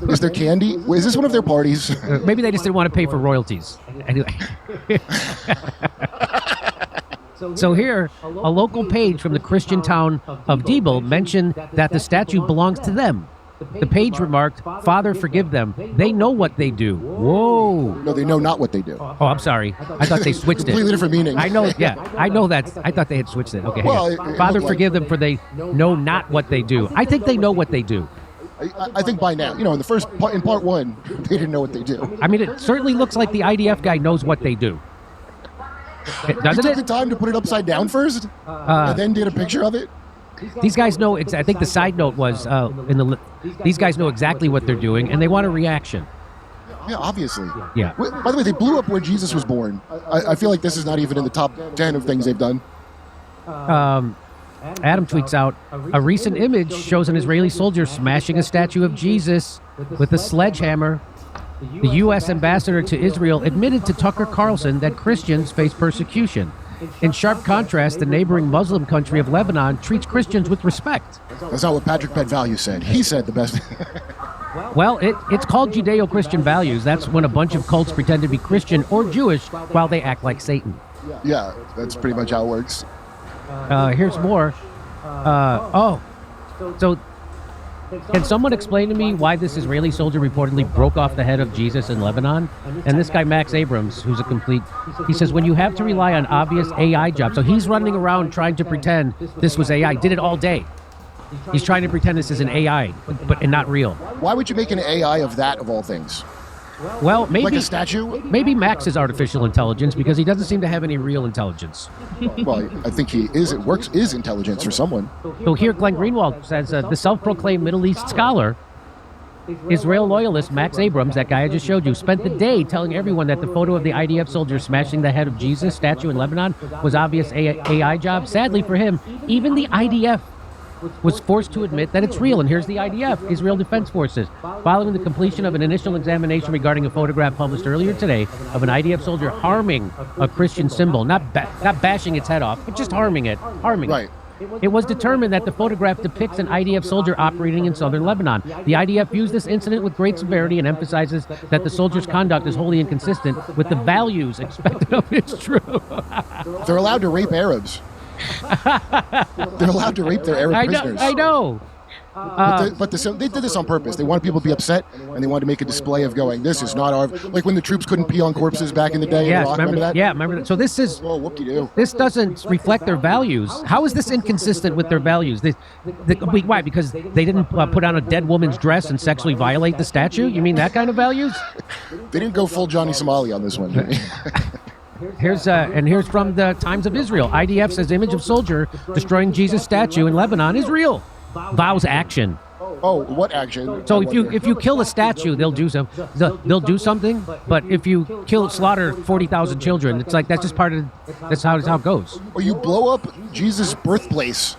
Is there candy? Is this one of their parties? Maybe they just didn't want to pay for royalties. Anyway. So here, a local page from the Christian town of Debel mentioned that the statue belongs to them. The page remarked, "Father, forgive them. They know what they do." Whoa. No, they know not what they do. Oh, I'm sorry. I thought they switched it. Completely different meaning. I know, yeah. I know that. I thought they had switched it. Okay. Well, Father, forgive them, for they know not what they do. I think they know what they do. I think by now, you know, in the first part, in part one, they didn't know what they do. I mean, it certainly looks like the IDF guy knows what they do. Doesn't He it? took the time to put it upside down first, and then did a picture of it. These guys know. I think the side note was these guys know exactly what they're doing, and they want a reaction. Yeah, obviously. Yeah. By the way, they blew up where Jesus was born. I feel like this is not even in the top 10 of things they've done. Adam tweets out, a recent image shows an Israeli soldier smashing a statue of Jesus with a sledgehammer. The U.S. ambassador to Israel admitted to Tucker Carlson that Christians face persecution. In sharp contrast, the neighboring Muslim country of Lebanon treats Christians with respect. That's not what Patrick Pet-Value said. He said the best. Well, it's called Judeo-Christian values. That's when a bunch of cults pretend to be Christian or Jewish while they act like Satan. Yeah, that's pretty much how it works. Here's more. So can someone explain to me why this Israeli soldier reportedly broke off the head of Jesus in Lebanon? And this guy, Max Abrams, who's he says, when you have to rely on obvious AI jobs. So he's running around trying to pretend this was AI. Did it all day. He's trying to pretend this is an AI, but not real. Why would you make an AI of that, of all things? Well, maybe like a statue? Maybe Max is artificial intelligence because he doesn't seem to have any real intelligence. Well, I think he is. It works. Is intelligence for someone. So here, Glenn Greenwald says the self-proclaimed Middle East scholar Israel loyalist Max Abrams, that guy I just showed you, spent the day telling everyone that the photo of the IDF soldier smashing the head of Jesus statue in Lebanon was obvious AI job. Sadly for him, even the IDF was forced to admit that it's real. And here's the IDF, Israel Defense Forces. Following the completion of an initial examination regarding a photograph published earlier today of an IDF soldier harming a Christian symbol, not bashing its head off, but just harming it. Right. It was determined that the photograph depicts an IDF soldier operating in southern Lebanon. The IDF views this incident with great severity and emphasizes that the soldier's conduct is wholly inconsistent with the values expected of its troops. They're allowed to rape Arabs. They're allowed to rape their Arab prisoners. I know. But they did this on purpose. They wanted people to be upset, and they wanted to make a display of going, this is not our... Like when the troops couldn't pee on corpses back in the day. Yes, in Iraq, remember that? Yeah, remember that. So this is... Whoa, whoop-de-doo. This doesn't reflect their values. How is this inconsistent with their values? Why? Because they didn't put on a dead woman's dress and sexually violate the statue? You mean that kind of values? They didn't go full Johnny Somali on this one. Here's from the Times of Israel. IDF says image of soldier destroying Jesus statue in Lebanon is real. Vows action. Oh, what action? So if you kill a statue, they'll do something. But if you slaughter 40,000 children, it's like that's how it goes. Or you blow up Jesus' birthplace.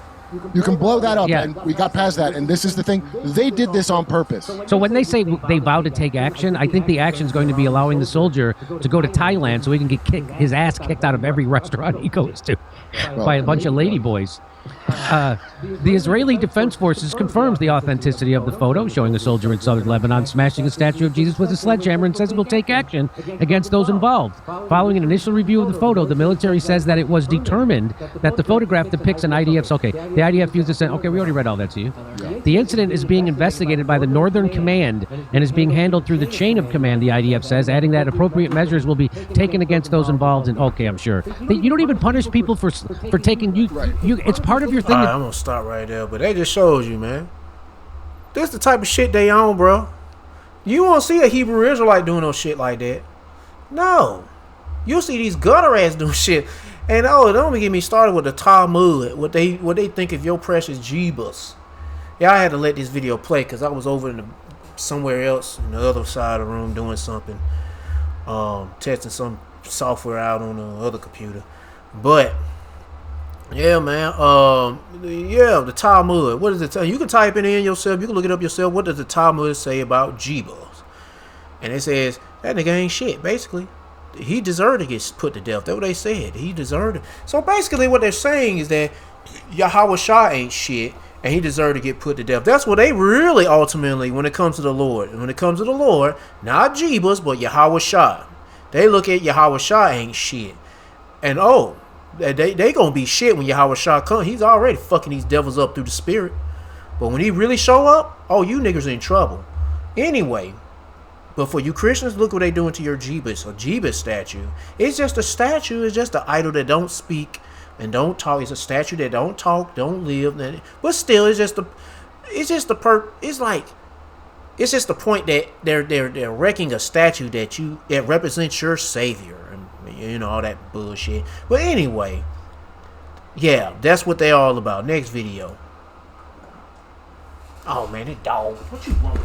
You can blow that up, and we got past that. And this is the thing: they did this on purpose. So when they say they vow to take action, I think the action is going to be allowing the soldier to go to Thailand so he can get his ass kicked out of every restaurant he goes to by a bunch of ladyboys. The Israeli Defense Forces confirms the authenticity of the photo showing a soldier in southern Lebanon smashing a statue of Jesus with a sledgehammer and says it will take action against those involved. Following an initial review of the photo, the military says that it was determined that the photograph depicts an IDF... Okay, the IDF used this... Okay, we already read all that to you. The incident is being investigated by the Northern Command and is being handled through the chain of command, the IDF says, adding that appropriate measures will be taken against those involved in... Okay, I'm sure. You don't even punish people for taking... It's part of your thing. I'm gonna stop right there, but that just shows you, man. This the type of shit they own, bro. You won't see a Hebrew Israelite doing no shit like that. No. You'll see these gutter ass doing shit. And don't get me started with the Talmud. What they think of your precious Jeebus. Yeah, I had to let this video play because I was over somewhere else in the other side of the room doing something. Testing some software out on the other computer. But yeah, man. The Talmud. What does it tell you? You can type it in yourself. You can look it up yourself. What does the Talmud say about Jeebus? And it says that nigga ain't shit. Basically, he deserved to get put to death. That's what they said. He deserved it. So basically, what they're saying is that Yahweh Shah ain't shit, and he deserved to get put to death. That's what they really ultimately, when it comes to the Lord. And when it comes to the Lord, not Jeebus, but Yahweh Shah. They look at Yahweh Shah ain't shit, and they gonna be shit when Yahweh Shah come. He's already fucking these devils up through the spirit. But when he really show up, you niggas in trouble. Anyway, but for you Christians, look what they doing to your Jeebus or Jeebus statue. It's just a statue. It's just an idol that don't speak and don't talk. It's a statue that don't talk, don't live. But still, it's just the point that they're wrecking a statue that represents your savior. All that bullshit. But anyway, yeah, that's what they're all about. Next video. Oh man, it dog. What you want?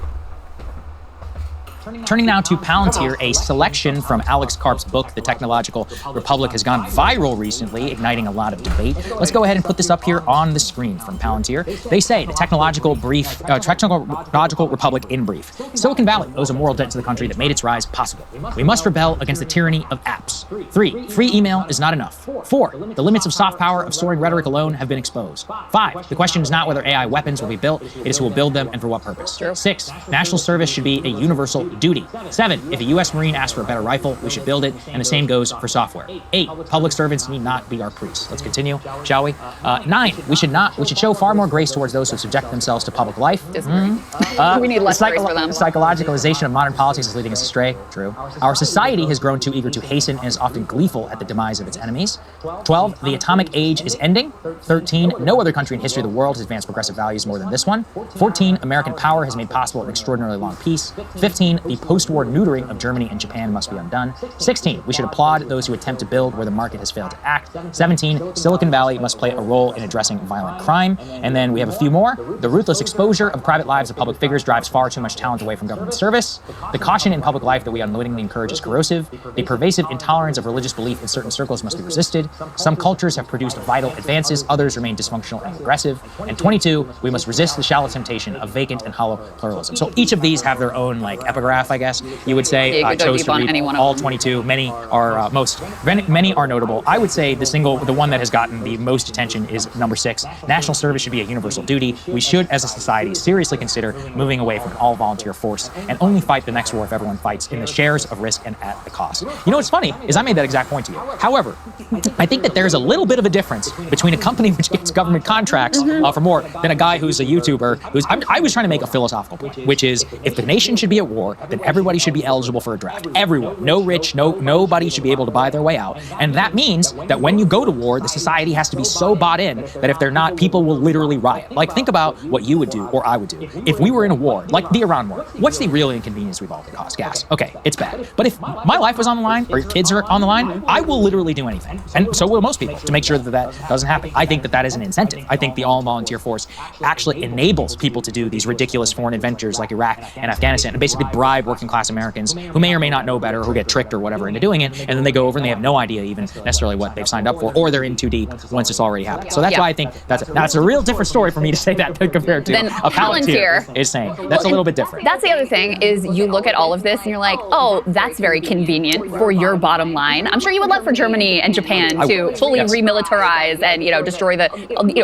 Turning now to Palantir, a selection from Alex Karp's book, The Technological Republic, has gone viral recently, igniting a lot of debate. Let's go ahead and put this up here on the screen from Palantir. They say, the Technological Republic in brief. Silicon Valley owes a moral debt to the country that made its rise possible. We must rebel against the tyranny of apps. 3, free email is not enough. 4, the limits of soft power of storing rhetoric alone have been exposed. 5, the question is not whether AI weapons will be built, it is who will build them and for what purpose. 6, national service should be a universal duty. 7, if a U.S. Marine asks for a better rifle, we should build it, and the same goes for software. 8, public servants need not be our priests. Let's continue, shall we? 9, we should show far more grace towards those who subject themselves to public life. We need less grace for them. Psychologicalization of modern politics is leading us astray. True. Our society has grown too eager to hasten and is often gleeful at the demise of its enemies. 12, the atomic age is ending. 13, no other country in history of the world has advanced progressive values more than this one. 14, American power has made possible an extraordinarily long peace. 15, 15, the post-war neutering of Germany and Japan must be undone. 16, we should applaud those who attempt to build where the market has failed to act. 17, Silicon Valley must play a role in addressing violent crime. And then we have a few more. The ruthless exposure of private lives of public figures drives far too much talent away from government service. The caution in public life that we unwittingly encourage is corrosive. The pervasive intolerance of religious belief in certain circles must be resisted. Some cultures have produced vital advances, others remain dysfunctional and regressive. And 22, we must resist the shallow temptation of vacant and hollow pluralism. So each of these have their own like epigraph, I guess you would say. Yeah, you could go chose deep to on read any one of all them. 22. Many are many are notable. I would say the one that has gotten the most attention is number 6. National service should be a universal duty. We should, as a society, seriously consider moving away from all volunteer force and only fight the next war if everyone fights in the shares of risk and at the cost. You know what's funny is I made that exact point to you. However, I think that there's a little bit of a difference between a company which gets government contracts for more than a guy who's a YouTuber who's. I was trying to make a philosophical point, which is if the nation should be at war, then everybody should be eligible for a draft. Everyone, no rich, nobody should be able to buy their way out. And that means that when you go to war, the society has to be so bought in that if they're not, people will literally riot. Like think about what you would do or I would do if we were in a war, like the Iran war. What's the real inconvenience we've all caused? Gas. Okay, it's bad. But if my life was on the line or your kids are on the line, I will literally do anything. And so will most people to make sure that that doesn't happen. I think that that is an incentive. I think the all-volunteer force actually enables people to do these ridiculous foreign adventures like Iraq and Afghanistan and basically bribe working-class Americans who may or may not know better, who get tricked or whatever into doing it, and then they go over and they have no idea even necessarily what they've signed up for, or they're in too deep once it's already happened. So that's why I think that's a real different story for me to say that compared to Then a Palantir Palantir is saying. That's a little bit different. That's the other thing is you look at all of this and you're like, oh, that's very convenient for your bottom line. I'm sure you would love for Germany and Japan to fully remilitarize and destroy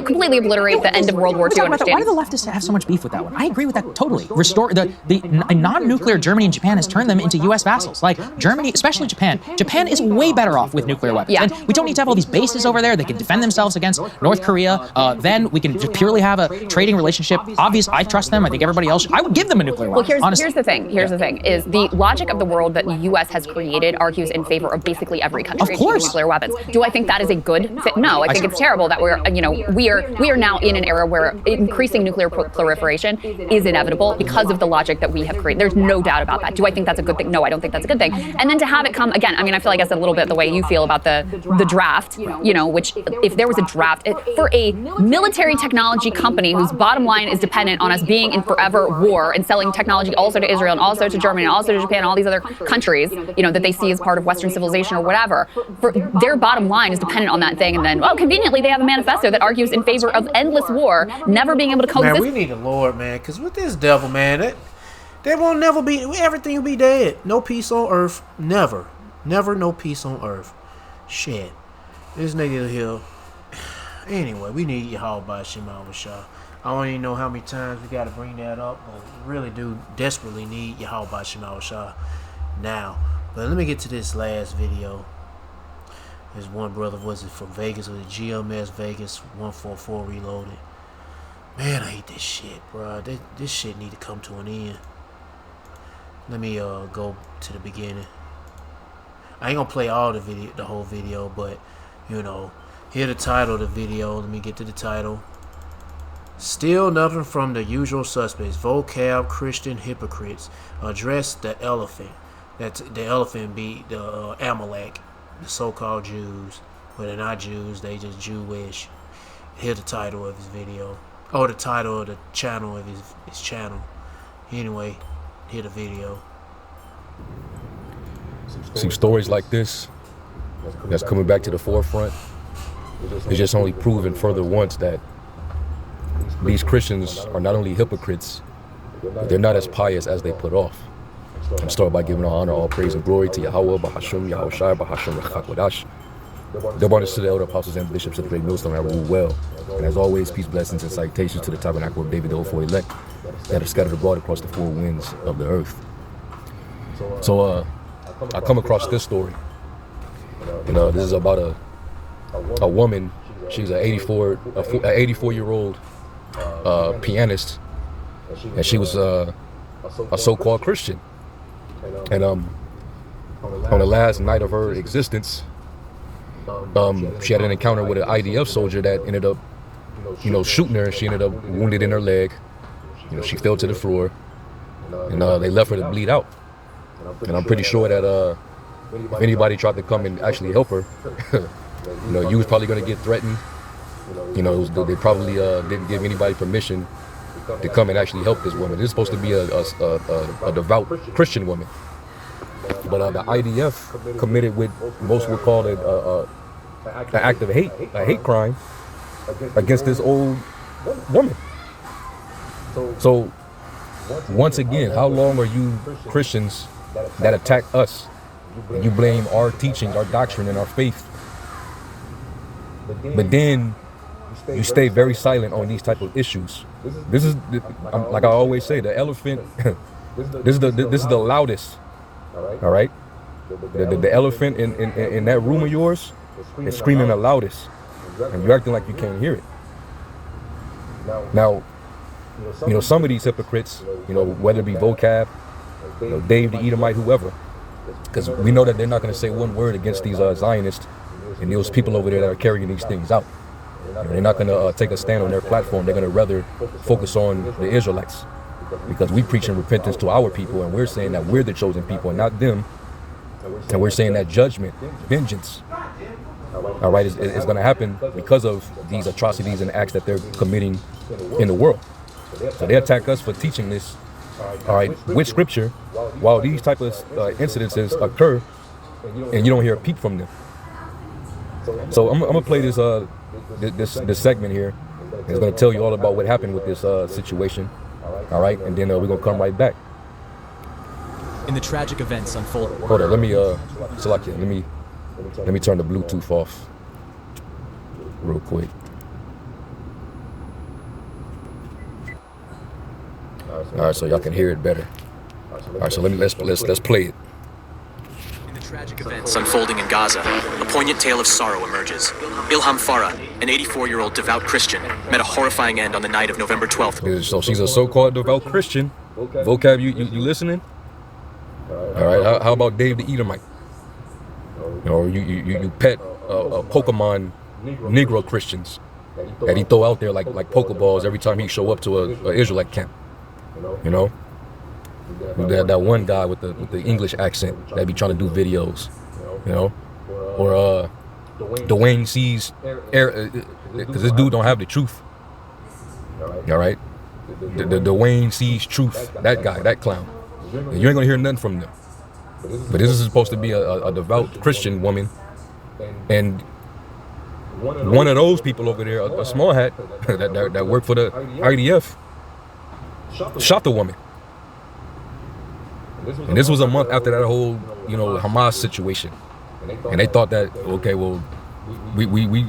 completely obliterate the end of World War II. Why do the leftists have so much beef with that one? I agree with that totally. Restore a non-nuclear Germany and Japan has turned them into U.S. vassals. Like Germany, especially Japan. Japan is way better off with nuclear weapons. Yeah. And we don't need to have all these bases over there. They can defend themselves against North Korea. Then we can just purely have a trading relationship. Obviously, I trust them. I think everybody else. I would give them a nuclear weapon. Well, here's the thing. Here's the thing: is the logic of the world that the U.S. has created argues in favor of basically every country using nuclear weapons. Do I think that is a good fit? No, I think it's terrible that we are now in an era where increasing nuclear proliferation is inevitable because of the logic that we have created. There's no doubt about that. Do I think that's a good thing? No, I don't think that's a good thing. And then to have it come again, I mean, I feel like I said a little bit the way you feel about the draft, which if there was a draft for a military technology company whose bottom line is dependent on us being in forever war and selling technology also to Israel and also to Germany and also to Japan and all these other countries, that they see as part of Western civilization or whatever, for their bottom line is dependent on that thing. And then, conveniently, they have a manifesto that argues in favor of endless war, never being able to coexist. Man, we need the Lord, man, because with this devil, man, there won't never be, everything will be dead. No peace on earth, never. Never no peace on earth. Shit. This nigga here. Anyway, we need Yahweh Shema Shah. I don't even know how many times we got to bring that up, but we really do desperately need Yahweh Shema Shah now. But let me get to this last video. There's one brother from Vegas with a GMS Vegas 144 Reloaded. Man, I hate this shit, bro. This shit need to come to an end. Let me go to the beginning. I ain't gonna play all the whole video, but hear the title of the video. Let me get to the title. Still nothing from the usual suspects. Vocab Christian hypocrites address the elephant. That's the elephant be the Amalek, the so-called Jews. But they're not Jews, they just Jewish. Hear the title of his video. Oh, the title of the channel of his channel. Anyway, hear the video. See, stories like this that's coming back to the forefront, it's just only proven further once that these Christians are not only hypocrites, but they're not as pious as they put off. I'm starting by giving all honor, all praise and glory to Yahweh, Bahasham, Yahushai, Bahasham, Rechakwadash. The abundance to the elder apostles and bishops of the great millstone that rule well. And as always, peace, blessings, and salutations to the tabernacle of David, the O4 elect, that are scattered abroad across the four winds of the earth. So I come across this story. This is about a woman. She's an 84-year-old pianist, and she was a so-called Christian. And on the last night of her existence, she had an encounter with an IDF soldier that ended up, shooting her. She ended up wounded in her leg. She fell to the floor, and they left her to bleed out. And I'm pretty sure that if anybody tried to come and actually help her, you was probably going to get threatened. They probably didn't give anybody permission to come and actually help this woman. This is supposed to be a devout Christian woman. But the IDF committed what most would call an act of hate, a hate crime against this old woman. So once again, how long are you Christians that attack us and you blame our teachings, our doctrine, and our faith, but then you stay very silent on these type of issues? This is, like I always say, the elephant. This is the loudest. All right, the elephant in that room of yours is screaming the loudest, and you're acting like you can't hear it. Now, some of these hypocrites, whether it be Vocab, Dave the Edomite, whoever, because we know that they're not going to say one word against these Zionists and those people over there that are carrying these things out. They're not going to take a stand on their platform. They're going to rather focus on the Israelites, because we preach in repentance to our people, and we're saying that we're the chosen people and not them. And we're saying that judgment, vengeance, all right, is going to happen because of these atrocities and acts that they're committing in the world. So they attack us for teaching this, all right, with scripture, while these type of incidences occur and you don't hear a peep from them. So I'm gonna play this this segment here. It's gonna tell you all about what happened with this situation, all right, and then we're gonna come right back. In the tragic events unfolding. Hold on, let me turn the Bluetooth off real quick. All right, so y'all can hear it better. All right, so let's play it. In the tragic events unfolding in Gaza, a poignant tale of sorrow emerges. Ilham Farah, an 84-year-old devout Christian, met a horrifying end on the night of November 12th. So she's a so-called devout Christian. Vocab, you listening? All right. How about Dave the Edomite? You pet Pokemon Negro Christians that he throw out there like Pokeballs every time he show up to a Israelite camp. That one guy with the English accent that be trying to do videos, or Dwayne sees air, because this dude don't have the truth. All right, the Dwayne sees truth. That guy, that clown. And you ain't gonna hear nothing from them. But this is supposed to be a devout Christian woman, and one of those people over there, a small hat that worked for the IDF, shot the woman. And this was a month after that whole, Hamas situation. And they thought that, okay, well, we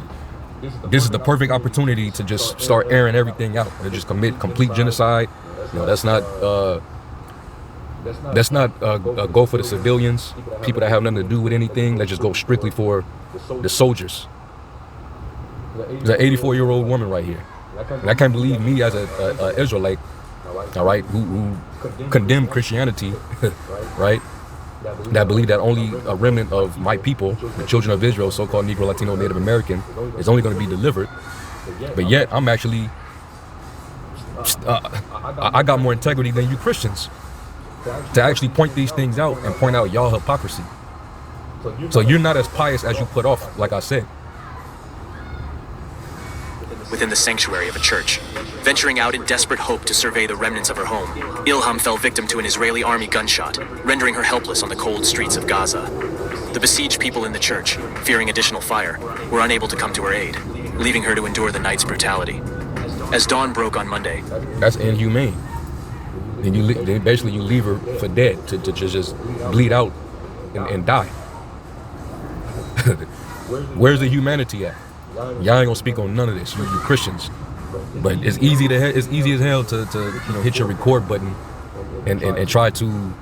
this is the perfect opportunity to just start airing everything out and just commit complete genocide. That's not a go for the civilians, people that have nothing to do with anything. Let's just go strictly for the soldiers. There's an 84-year-old woman right here. And I can't believe me as a Israelite, all right, who condemn Christianity, right, that believe that only a remnant of my people, the children of Israel, so-called Negro, Latino, Native American, is only going to be delivered. But yet I'm actually, I got more integrity than you Christians to actually point these things out and point out y'all hypocrisy. So you're not as pious as you put off, like I said. Within the sanctuary of a church, venturing out in desperate hope to survey the remnants of her home, Ilham fell victim to an Israeli army gunshot, rendering her helpless on the cold streets of Gaza. The besieged people in the church, fearing additional fire, were unable to come to her aid, leaving her to endure the night's brutality. As dawn broke on Monday, that's inhumane. And then basically you leave her for dead to just bleed out and die. Where's the humanity at? Y'all ain't gonna speak on none of this, you Christians. But it's easy as hell to hit your record button and try to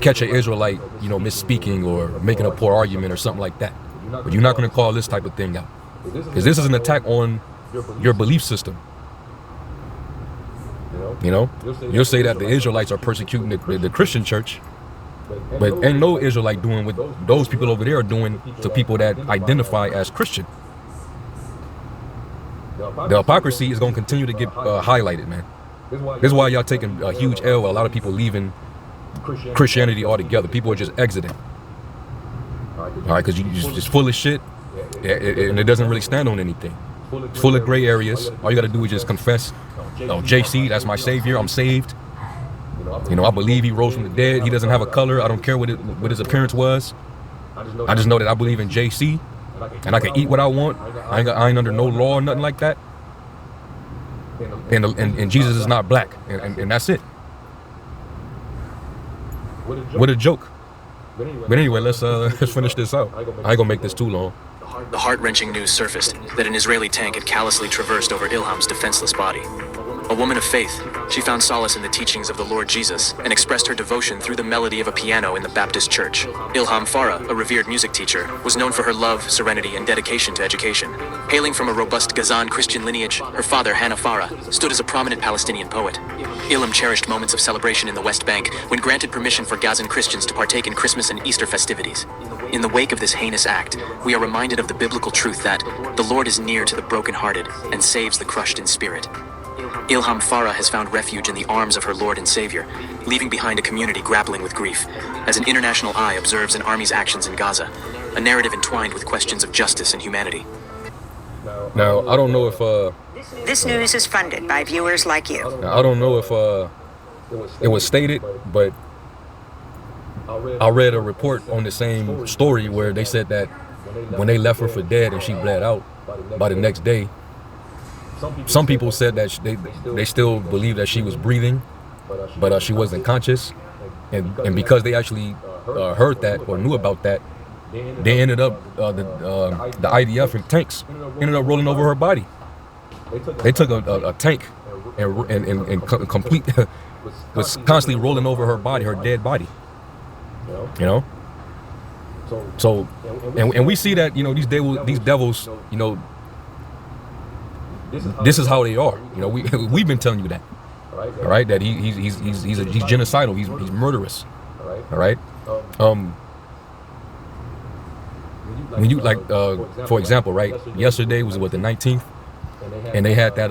catch an Israelite misspeaking or making a poor argument or something like that. But you're not gonna call this type of thing out, because this is an attack on your belief system. You'll say that the Israelites are persecuting the Christian church, but ain't no Israelite doing what those people over there are doing to people that identify as Christian. The hypocrisy is going to continue to get highlighted, man. This is why y'all taking a huge L. A lot of people leaving Christianity altogether. People are just exiting. All right, because you're just full of shit, and it doesn't really stand on anything. It's full of gray areas. All you got to do is just confess, oh, JC, that's my savior. I'm saved. You know, I believe he rose from the dead. He doesn't have a color. I don't care what his appearance was. I just know that I believe in JC, and I can eat what I want. I ain't under no law or nothing like that. And Jesus is not black, and that's it. What a joke. But anyway, let's finish this out. I ain't gonna make this too long. The heart-wrenching news surfaced that an Israeli tank had callously traversed over Ilham's defenseless body. A woman of faith, she found solace in the teachings of the Lord Jesus and expressed her devotion through the melody of a piano in the Baptist church. Ilham Farah, a revered music teacher, was known for her love, serenity, and dedication to education. Hailing from a robust Gazan Christian lineage, her father, Hannah Farah, stood as a prominent Palestinian poet. Ilham cherished moments of celebration in the West Bank when granted permission for Gazan Christians to partake in Christmas and Easter festivities. In the wake of this heinous act, we are reminded of the biblical truth that the Lord is near to the brokenhearted and saves the crushed in spirit. Ilham Farah has found refuge in the arms of her Lord and Savior, leaving behind a community grappling with grief, as an international eye observes an army's actions in Gaza, a narrative entwined with questions of justice and humanity. Now, I don't know if This news is funded by viewers like you. I don't know if it was stated, but I read a report on the same story where they said that when they left her for dead and she bled out by the next day, some people said that they still believe that she was breathing, but she wasn't conscious, and because they actually heard that or knew about that, they ended up the IDF and tanks ended up rolling over her body. They took a tank and complete was constantly rolling over her body, her dead body. You know. So and we see that, you know, these devils, you know, this is how they are. You know, we've been telling you that, all right? That he's genocidal. He's murderous. All right. When you like, for example, right? Yesterday was what, the 19th, and they had that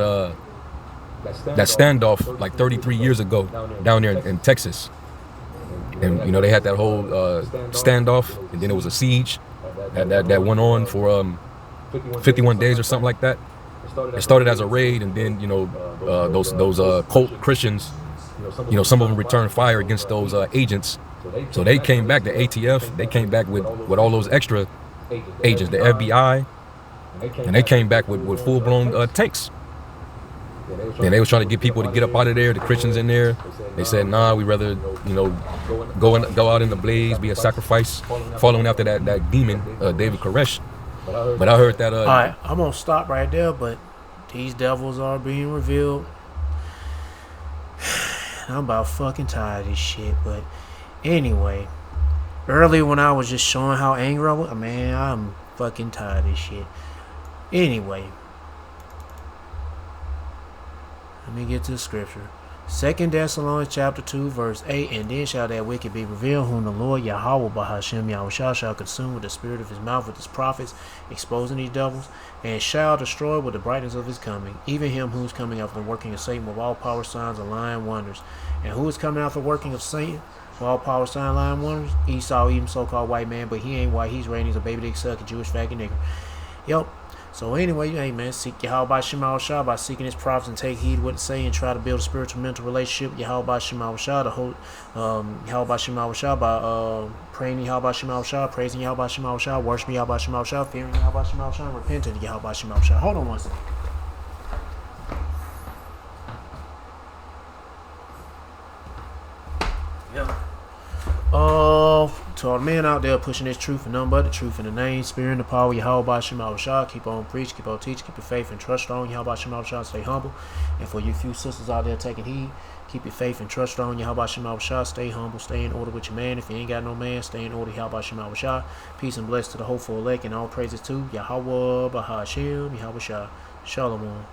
standoff like 33 years ago down there in Texas, and you know they had that whole standoff, and then it was a siege that went on for 51 days or something like that. It started as a raid, and then, you know, those cult Christians, you know, some of them returned fire against those agents. So they came back, the ATF, they came back with all those extra agents, the FBI, and they came back with full-blown tanks. And they was trying to get people to get up out of there, the Christians in there. They said, nah, we'd rather, you know, go out in the blaze, be a sacrifice, following after that demon, David Koresh. But I heard that. All right, I'm gonna stop right there. But these devils are being revealed. I'm about fucking tired of this shit. But anyway, earlier when I was just showing how angry I was, man, I'm fucking tired of this shit. Anyway, let me get to the scripture. 2 Thessalonians chapter 2 verse 8, and then shall that wicked be revealed, whom the Lord Yahweh Bahashem Yahushua shall consume with the spirit of his mouth with his prophets, exposing these devils, and shall destroy with the brightness of his coming, even him who is coming after the working of Satan with all power, signs, and lying wonders. And who is coming after the working of Satan with all power, signs, lying wonders? Esau, even so-called white man, but he ain't white, he's red, he's a baby dick sucking Jewish faggot nigger. Yep. So anyway, hey man, seek Yahweh Shema Shah by seeking his prophets and take heed what it say and try to build a spiritual mental relationship with Yahweh Shema Shah, the whole Yahweh Shema Shah by praying Yahweh Shema Shah, praising Yahweh Shema Shah, worshiping Yahweh Shema Shah, fearing Yahweh Shema Shah, and repenting to Yahweh Shema Shah. Hold on one second. Yeah. To all the men out there pushing this truth and nothing but the truth in the name, spirit, and the power of Yahweh Shema Shah, keep on preaching, keep on teaching, keep your faith and trust strong, Yahweh Shema Shah, stay humble. And for you few sisters out there taking heed, keep your faith and trust strong, Yahweh Shema Shah, stay humble, stay in order with your man. If you ain't got no man, stay in order, Yahweh Shema Shah. Peace and bless to the hopeful elect, and all praises to Yahweh Bahashem, Yahweh Shah. Shalom.